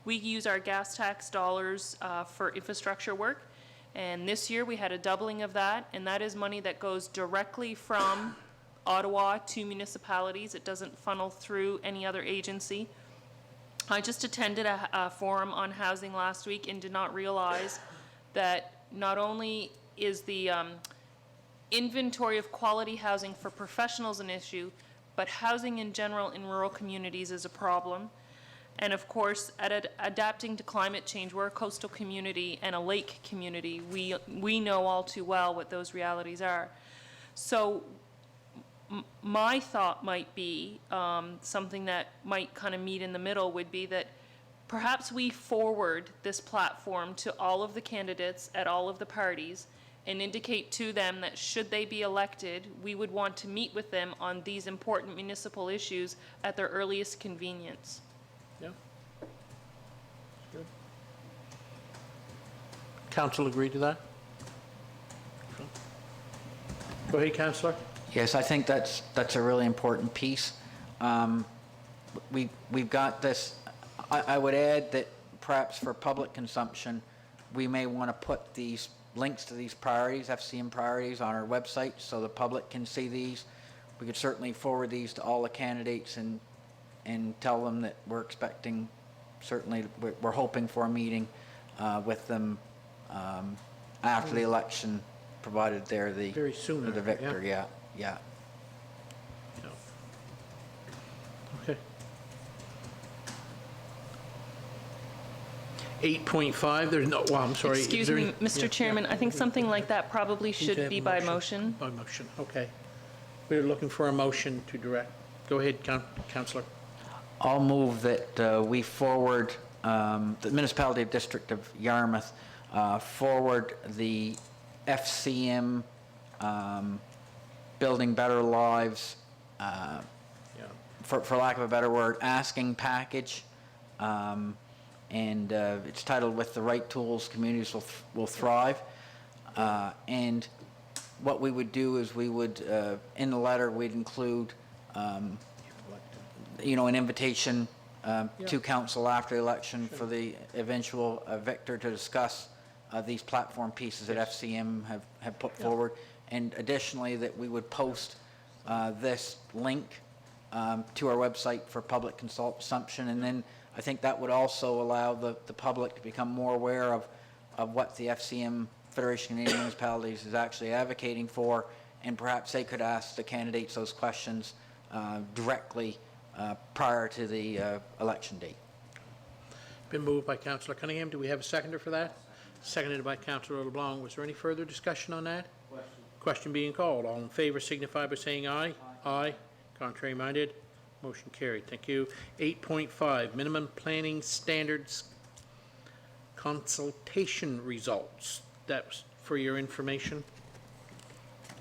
We use our gas tax dollars for infrastructure work, and this year we had a doubling of that, and that is money that goes directly from Ottawa to municipalities. It doesn't funnel through any other agency. I just attended a forum on housing last week and did not realize that not only is the inventory of quality housing for professionals an issue, but housing in general in rural communities is a problem. And of course, adapting to climate change, we're a coastal community and a lake community. We know all too well what those realities are. So my thought might be, something that might kind of meet in the middle would be that perhaps we forward this platform to all of the candidates at all of the parties and indicate to them that should they be elected, we would want to meet with them on these important municipal issues at their earliest convenience. Yeah. Good. Council agree to that? Go ahead, Councillor. Yes, I think that's a really important piece. We've got this. I would add that perhaps for public consumption, we may want to put these links to these priorities, FCM priorities, on our website so the public can see these. We could certainly forward these to all the candidates and tell them that we're expecting, certainly we're hoping for a meeting with them after the election, provided they're the Very soon the after, victor. Yeah. Okay. 8.5, there's no, well, I'm sorry. Excuse me, Mr. Chairman, I think something like that probably should be by motion. By motion, okay. We're looking for a motion to direct. Go ahead, Councillor. I'll move that we forward, the Municipality District of Yarmouth forward the FCM Building Better Lives, for lack of a better word, asking package. And it's titled "With the Right Tools, Communities Will Thrive." And what we would do is we would, in the letter, we'd include, an invitation to council after the election for the eventual victor to discuss these platform pieces that FCM have put forward. And additionally, that we would post this link to our website for public consumption. And then I think that would also allow the public to become more aware of what the FCM, Federation of Canadian Municipalities, is actually advocating for, and perhaps they could ask the candidates those questions directly prior to the election date. Been moved by Councillor Cunningham. Do we have a seconder for that? Seconded by Councillor LeBlanc. Was there any further discussion on that? Question being called. All in favor signify by saying aye. Aye. Contrary minded. Motion carried. Thank you. 8.5, minimum planning standards consultation results. That's for your information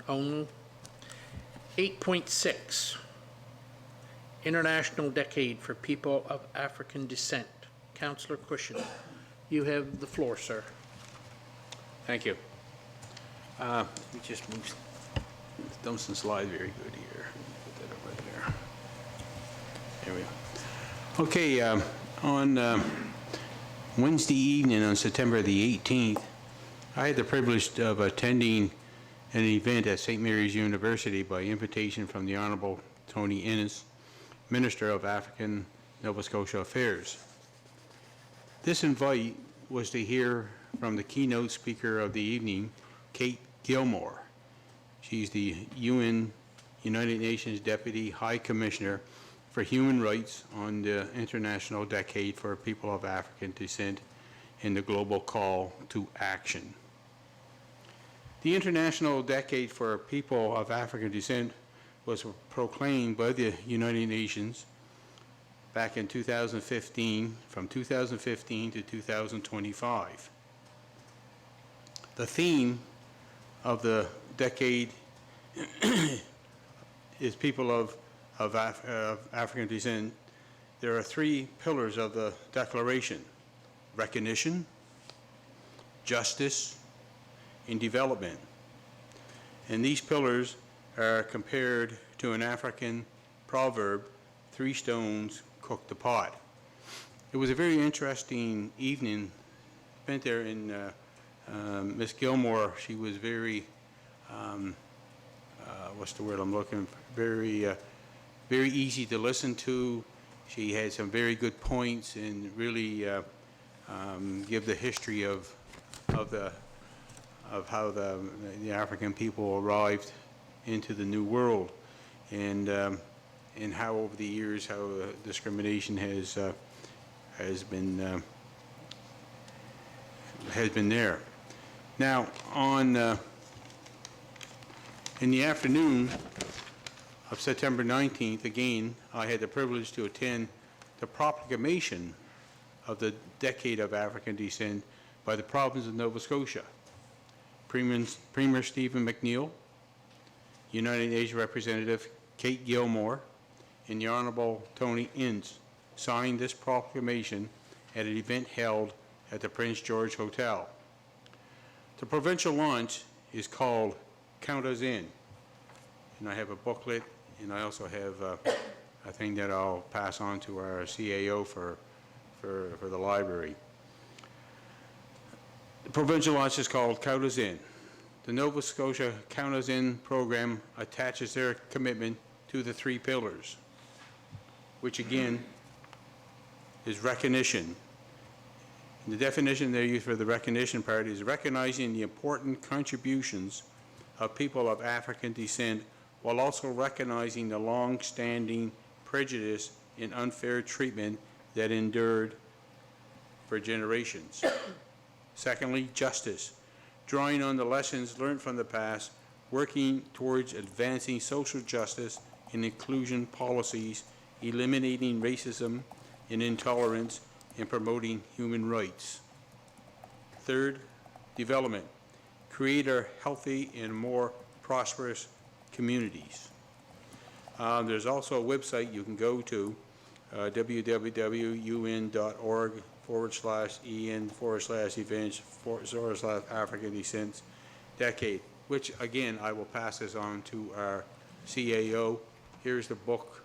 only. 8.6, International Decade for People of African Descent. Councillor Cushion, you have the floor, sir. Thank you. Let me just move, Dumpson slide very good here. Put that up right there. There we go. Okay, on Wednesday evening on September the 18th, I had the privilege of attending an event at St. Mary's University by invitation from the Honorable Tony Innes, Minister of African Nova Scotia Affairs. This invite was to hear from the keynote speaker of the evening, Kate Gilmore. She's the United Nations Deputy High Commissioner for Human Rights on the International Decade for People of African Descent and the Global Call to Action. The International Decade for People of African Descent was proclaimed by the United Nations back in 2015, from 2015 to 2025. The theme of the decade is people of African descent. There are three pillars of the declaration: recognition, justice, and development. And these pillars are compared to an African proverb, 3 stones cook the pot. It was a very interesting evening spent there in Miss Gilmore. She was very, what's the word I'm looking for? Very easy to listen to. She had some very good points and really give the history of how the African people arrived into the New World, and how over the years how discrimination has been there. Now, in the afternoon of September 19th, again, I had the privilege to attend the proclamation of the Decade of African Descent by the province of Nova Scotia. Premier Stephen McNeill, United Nations Representative Kate Gilmore, and the Honorable Tony Innes signed this proclamation at an event held at the Prince George Hotel. The provincial launch is called Count Us In, and I have a booklet, and I also have a thing that I'll pass on to our CAO for the library. The provincial launch is called Count Us In. The Nova Scotia Count Us In program attaches their commitment to the 3 pillars, which again is recognition. The definition they use for the recognition part is recognizing the important contributions of people of African descent while also recognizing the long-standing prejudice and unfair treatment that endured for generations. Secondly, justice, drawing on the lessons learned from the past, working towards advancing social justice and inclusion policies, eliminating racism and intolerance, and promoting human rights. Third, development, create a healthy and more prosperous communities. There's also a website you can go to, www.un.org/en/events/African Descent Decade, which again, I will pass this on to our CAO. Here's the book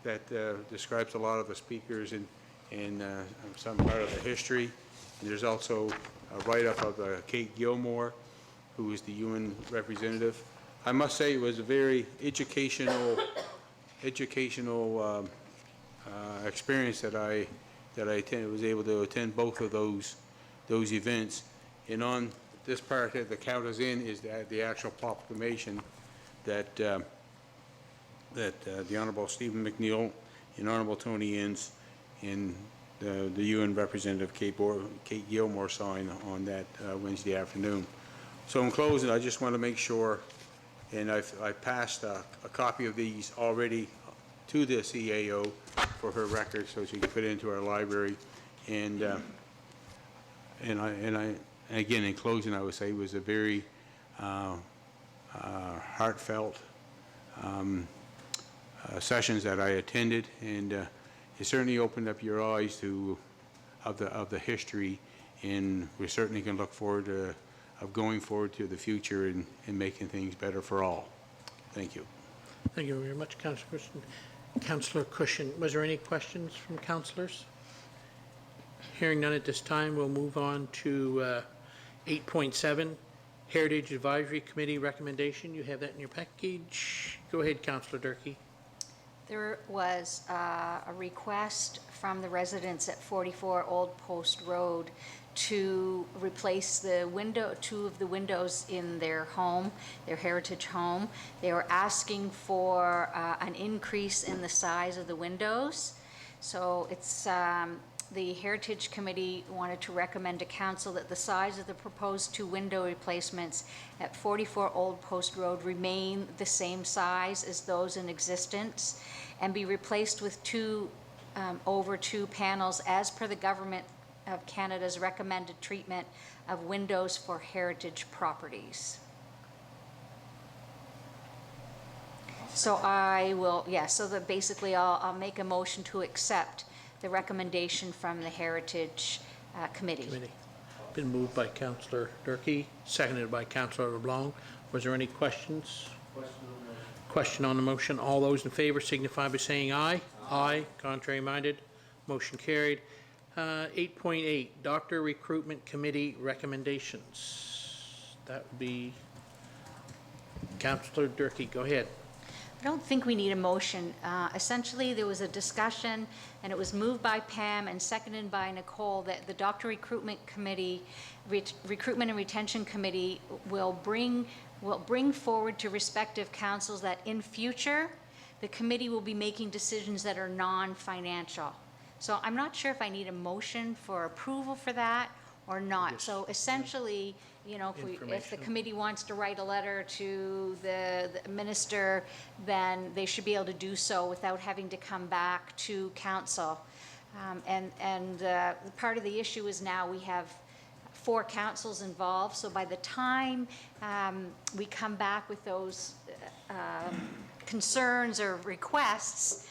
that describes a lot of the speakers and some part of the history. And there's also a write-up of Kate Gilmore, who is the UN representative. I must say it was a very educational experience that I was able to attend both of those events. And on this part that the Count Us In is the actual proclamation that the Honorable Stephen McNeill and Honorable Tony Innes and the UN representative Kate Gilmore signed on that Wednesday afternoon. So in closing, I just want to make sure, and I passed a copy of these already to the CAO for her record, so she can put it into our library. And again, in closing, I would say it was a very heartfelt sessions that I attended, and it certainly opened up your eyes of the history, and we certainly can look forward to of going forward to the future and making things better for all. Thank you. Thank you very much, Councillor Cushion. Councillor Cushion, was there any questions from councillors? Hearing none at this time, we'll move on to 8.7, Heritage Advisory Committee recommendation. You have that in your package. Go ahead, Councillor Durkee. There was a request from the residents at 44 Old Post Road to replace two of the windows in their home, their heritage home. They were asking for an increase in the size of the windows. So it's, the Heritage Committee wanted to recommend to council that the size of the proposed two window replacements at 44 Old Post Road remain the same size as those in existence and be replaced with over two panels as per the Government of Canada's recommended treatment of windows for heritage properties. So basically I'll make a motion to accept the recommendation from the Heritage Committee. Been moved by Councillor Durkee, seconded by Councillor LeBlanc. Was there any questions? Question on the motion. All those in favor signify by saying aye. Aye. Contrary minded. Motion carried. 8.8, Doctor Recruitment Committee recommendations. That would be Councillor Durkee. Go ahead. I don't think we need a motion. Essentially, there was a discussion, and it was moved by Pam and seconded by Nicole, that the Doctor Recruitment Committee, Recruitment and Retention Committee will bring forward to respective councils that in future, the committee will be making decisions that are non-financial. So I'm not sure if I need a motion for approval for that or not. So essentially, you know, if the committee wants to write a letter to the minister, then they should be able to do so without having to come back to council. Part of the issue is now we have 4 councils involved, so by the time we come back with those concerns or requests,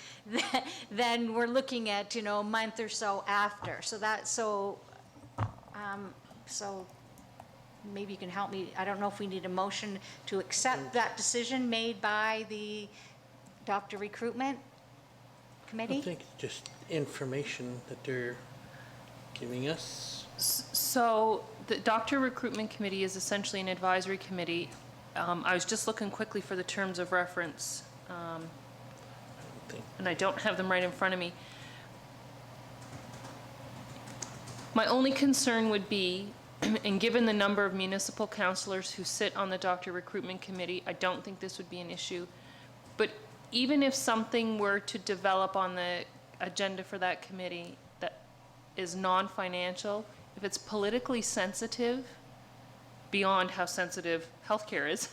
then we're looking at, a month or so after. So maybe you can help me. I don't know if we need a motion to accept that decision made by the Doctor Recruitment Committee? I think it's just information that they're giving us. So the Doctor Recruitment Committee is essentially an advisory committee. I was just looking quickly for the terms of reference, and I don't have them right in front of me. My only concern would be, and given the number of municipal councillors who sit on the Doctor Recruitment Committee, I don't think this would be an issue. But even if something were to develop on the agenda for that committee that is non-financial, if it's politically sensitive, beyond how sensitive healthcare is,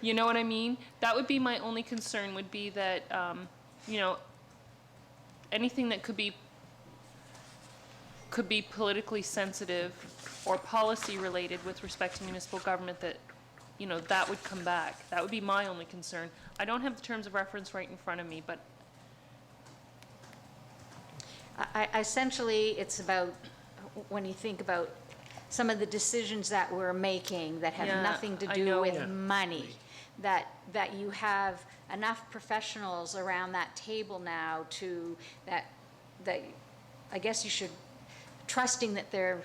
you know what I mean? That would be my only concern, would be that, anything that could be politically sensitive or policy related with respect to municipal government, that, that would come back. That would be my only concern. I don't have the terms of reference right in front of me, but Essentially, it's about, when you think about some of the decisions that we're making that have nothing to do with money, that you have enough professionals around that table now that I guess you should, trusting that they're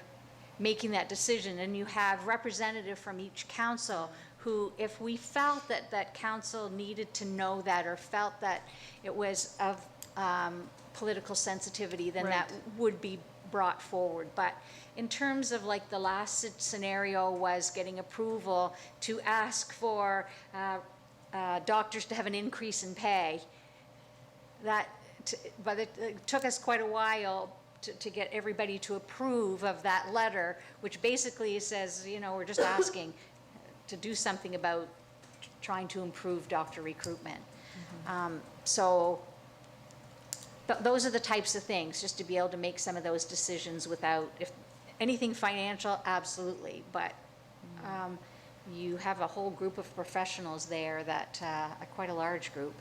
making that decision, and you have representative from each council who, if we felt that council needed to know that or felt that it was of political sensitivity, then that would be brought forward. But in terms of like the last scenario was getting approval to ask for doctors to have an increase in pay, but it took us quite a while to get everybody to approve of that letter, which basically says, we're just asking to do something about trying to improve doctor recruitment. Those are the types of things, just to be able to make some of those decisions without, if anything financial, absolutely, but you have a whole group of professionals there that, quite a large group,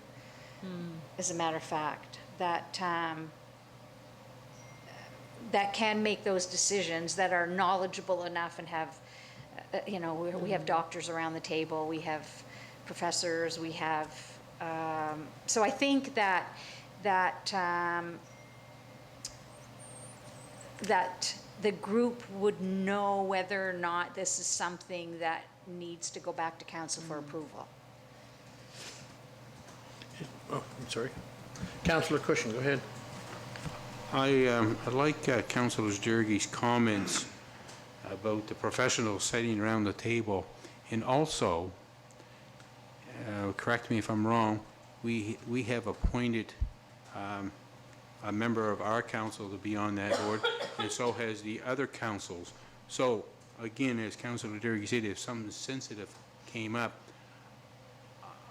as a matter of fact, that can make those decisions, that are knowledgeable enough and have you know, we have doctors around the table, we have professors, we have, so I think that the group would know whether or not this is something that needs to go back to council for approval. Oh, I'm sorry. Councillor Cushion, go ahead. I like Councillor Sturgey's comments about the professionals sitting around the table, and also, correct me if I'm wrong, we have appointed a member of our council to be on that board, and so has the other councils. So, again, as Councillor Sturgey said, if something sensitive came up,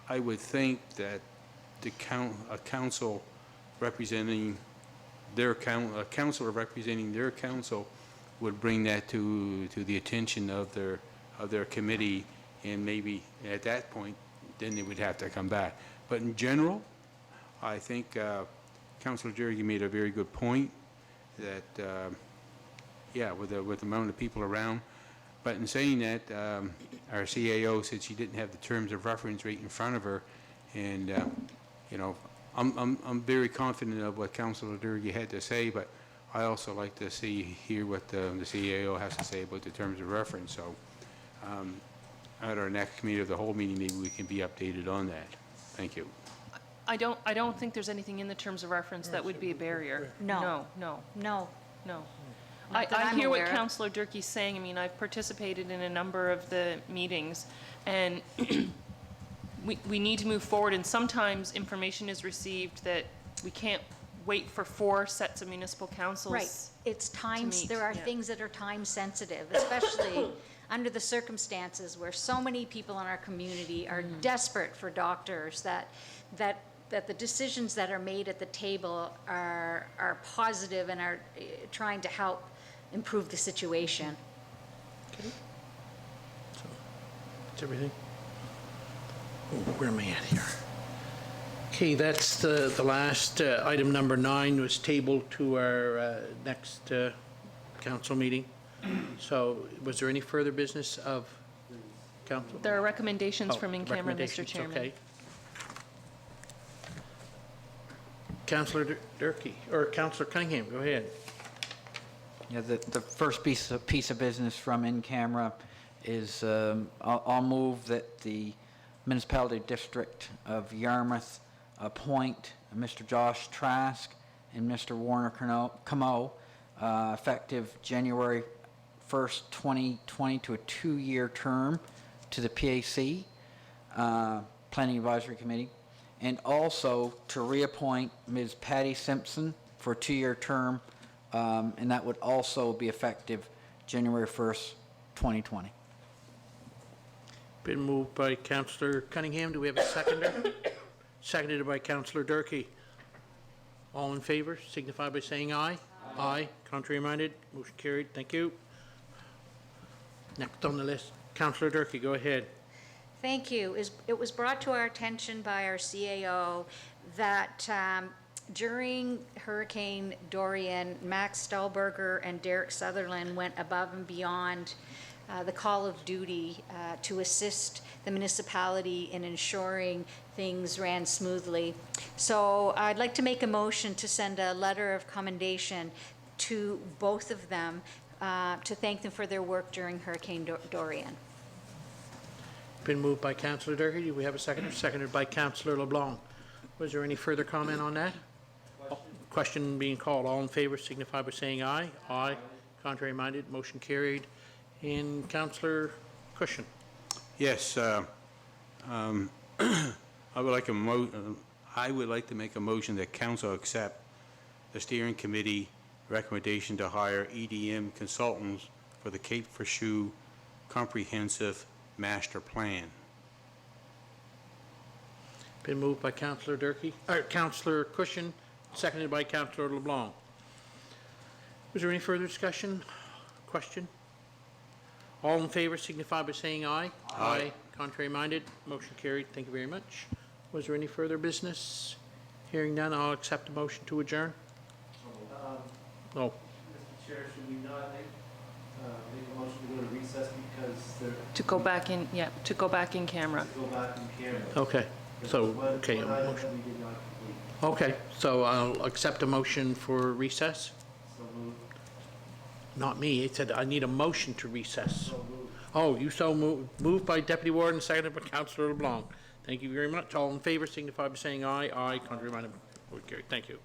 I would think that a council representing a councilor representing their council would bring that to the attention of their committee, and maybe at that point, then they would have to come back. But in general, I think Councillor Sturgey made a very good point that, yeah, with the amount of people around. But in saying that, our CAO said she didn't have the terms of reference right in front of her, and you know, I'm very confident of what Councillor Sturgey had to say, but I also like to hear what the CAO has to say about the terms of reference. So at our next committee of the whole meeting, maybe we can be updated on that. Thank you. I don't think there's anything in the terms of reference that would be a barrier. No. No. No. I that I'm hear what aware of. Councillor Durkee's saying. I mean, I've participated in a number of the meetings, and we need to move forward, and sometimes information is received that we can't wait for 4 sets of municipal councils. Right, it's times, meet, there are yeah. things that are time sensitive, especially under the circumstances where so many people in our community are desperate for doctors, that the decisions that are made at the table are positive and are trying to help improve the situation. Okay. So, that's everything? Oh, where am I at here? Okay, that's the last, item number 9 was tabled to our next council meeting. So was there any further business of council? There are recommendations from in camera, Mr. Recommendations, Chairman. okay. Councillor Durkee, or Councillor Cunningham, go ahead. Yeah, the first piece of business from in camera is I'll move that the municipality district of Yarmouth appoint Mr. Josh Trask and Mr. Warner Camo effective January 1st, 2020 to a 2-year term to the PAC, Planning Advisory Committee, and also to reappoint Ms. Patty Simpson for a 2-year term, and that would also be effective January 1st, 2020. Been moved by Councillor Cunningham. Do we have a seconder? Seconded by Councillor Durkee. All in favor, signify by saying aye. Aye. Contrary minded, motion carried. Thank you. Next on the list, Councillor Durkee, go ahead. Thank you. It was brought to our attention by our CAO that during Hurricane Dorian, Max Stahlberger and Derek Sutherland went above and beyond the call of duty to assist the municipality in ensuring things ran smoothly. So I'd like to make a motion to send a letter of commendation to both of them to thank them for their work during Hurricane Dorian. Been moved by Councillor Durkee. Do we have a seconder? Seconded by Councillor LeBlanc. Was there any further comment on that? Question being called. All in favor signify by saying aye. Aye. Contrary minded, motion carried. And Councillor Cushion. Yes, I would like to make a motion that council accept the steering committee recommendation to hire EDM consultants for the Cape for Shoe Comprehensive Master Plan. Been moved by Councillor Durkee, or Councillor Cushion, seconded by Councillor LeBlanc. Was there any further discussion? Question? All in favor signify by saying aye. Aye. Contrary minded, motion carried. Thank you very much. Was there any further business? Hearing none, I'll accept a motion to adjourn. No. Mr. Chair, should we not make a motion to go to recess because they're. To go back in, yeah, to go back in camera. To go back in camera. Okay, so, One- okay, a one item motion. that we did not complete. Okay, so I'll accept a motion for recess. So moved. Not me, it said I need a motion to recess. So moved. Oh, you so moved by Deputy Warden, seconded by Councillor LeBlanc. Thank you very much. All in favor signify by saying aye. Aye, contrary minded, motion carried. Thank you.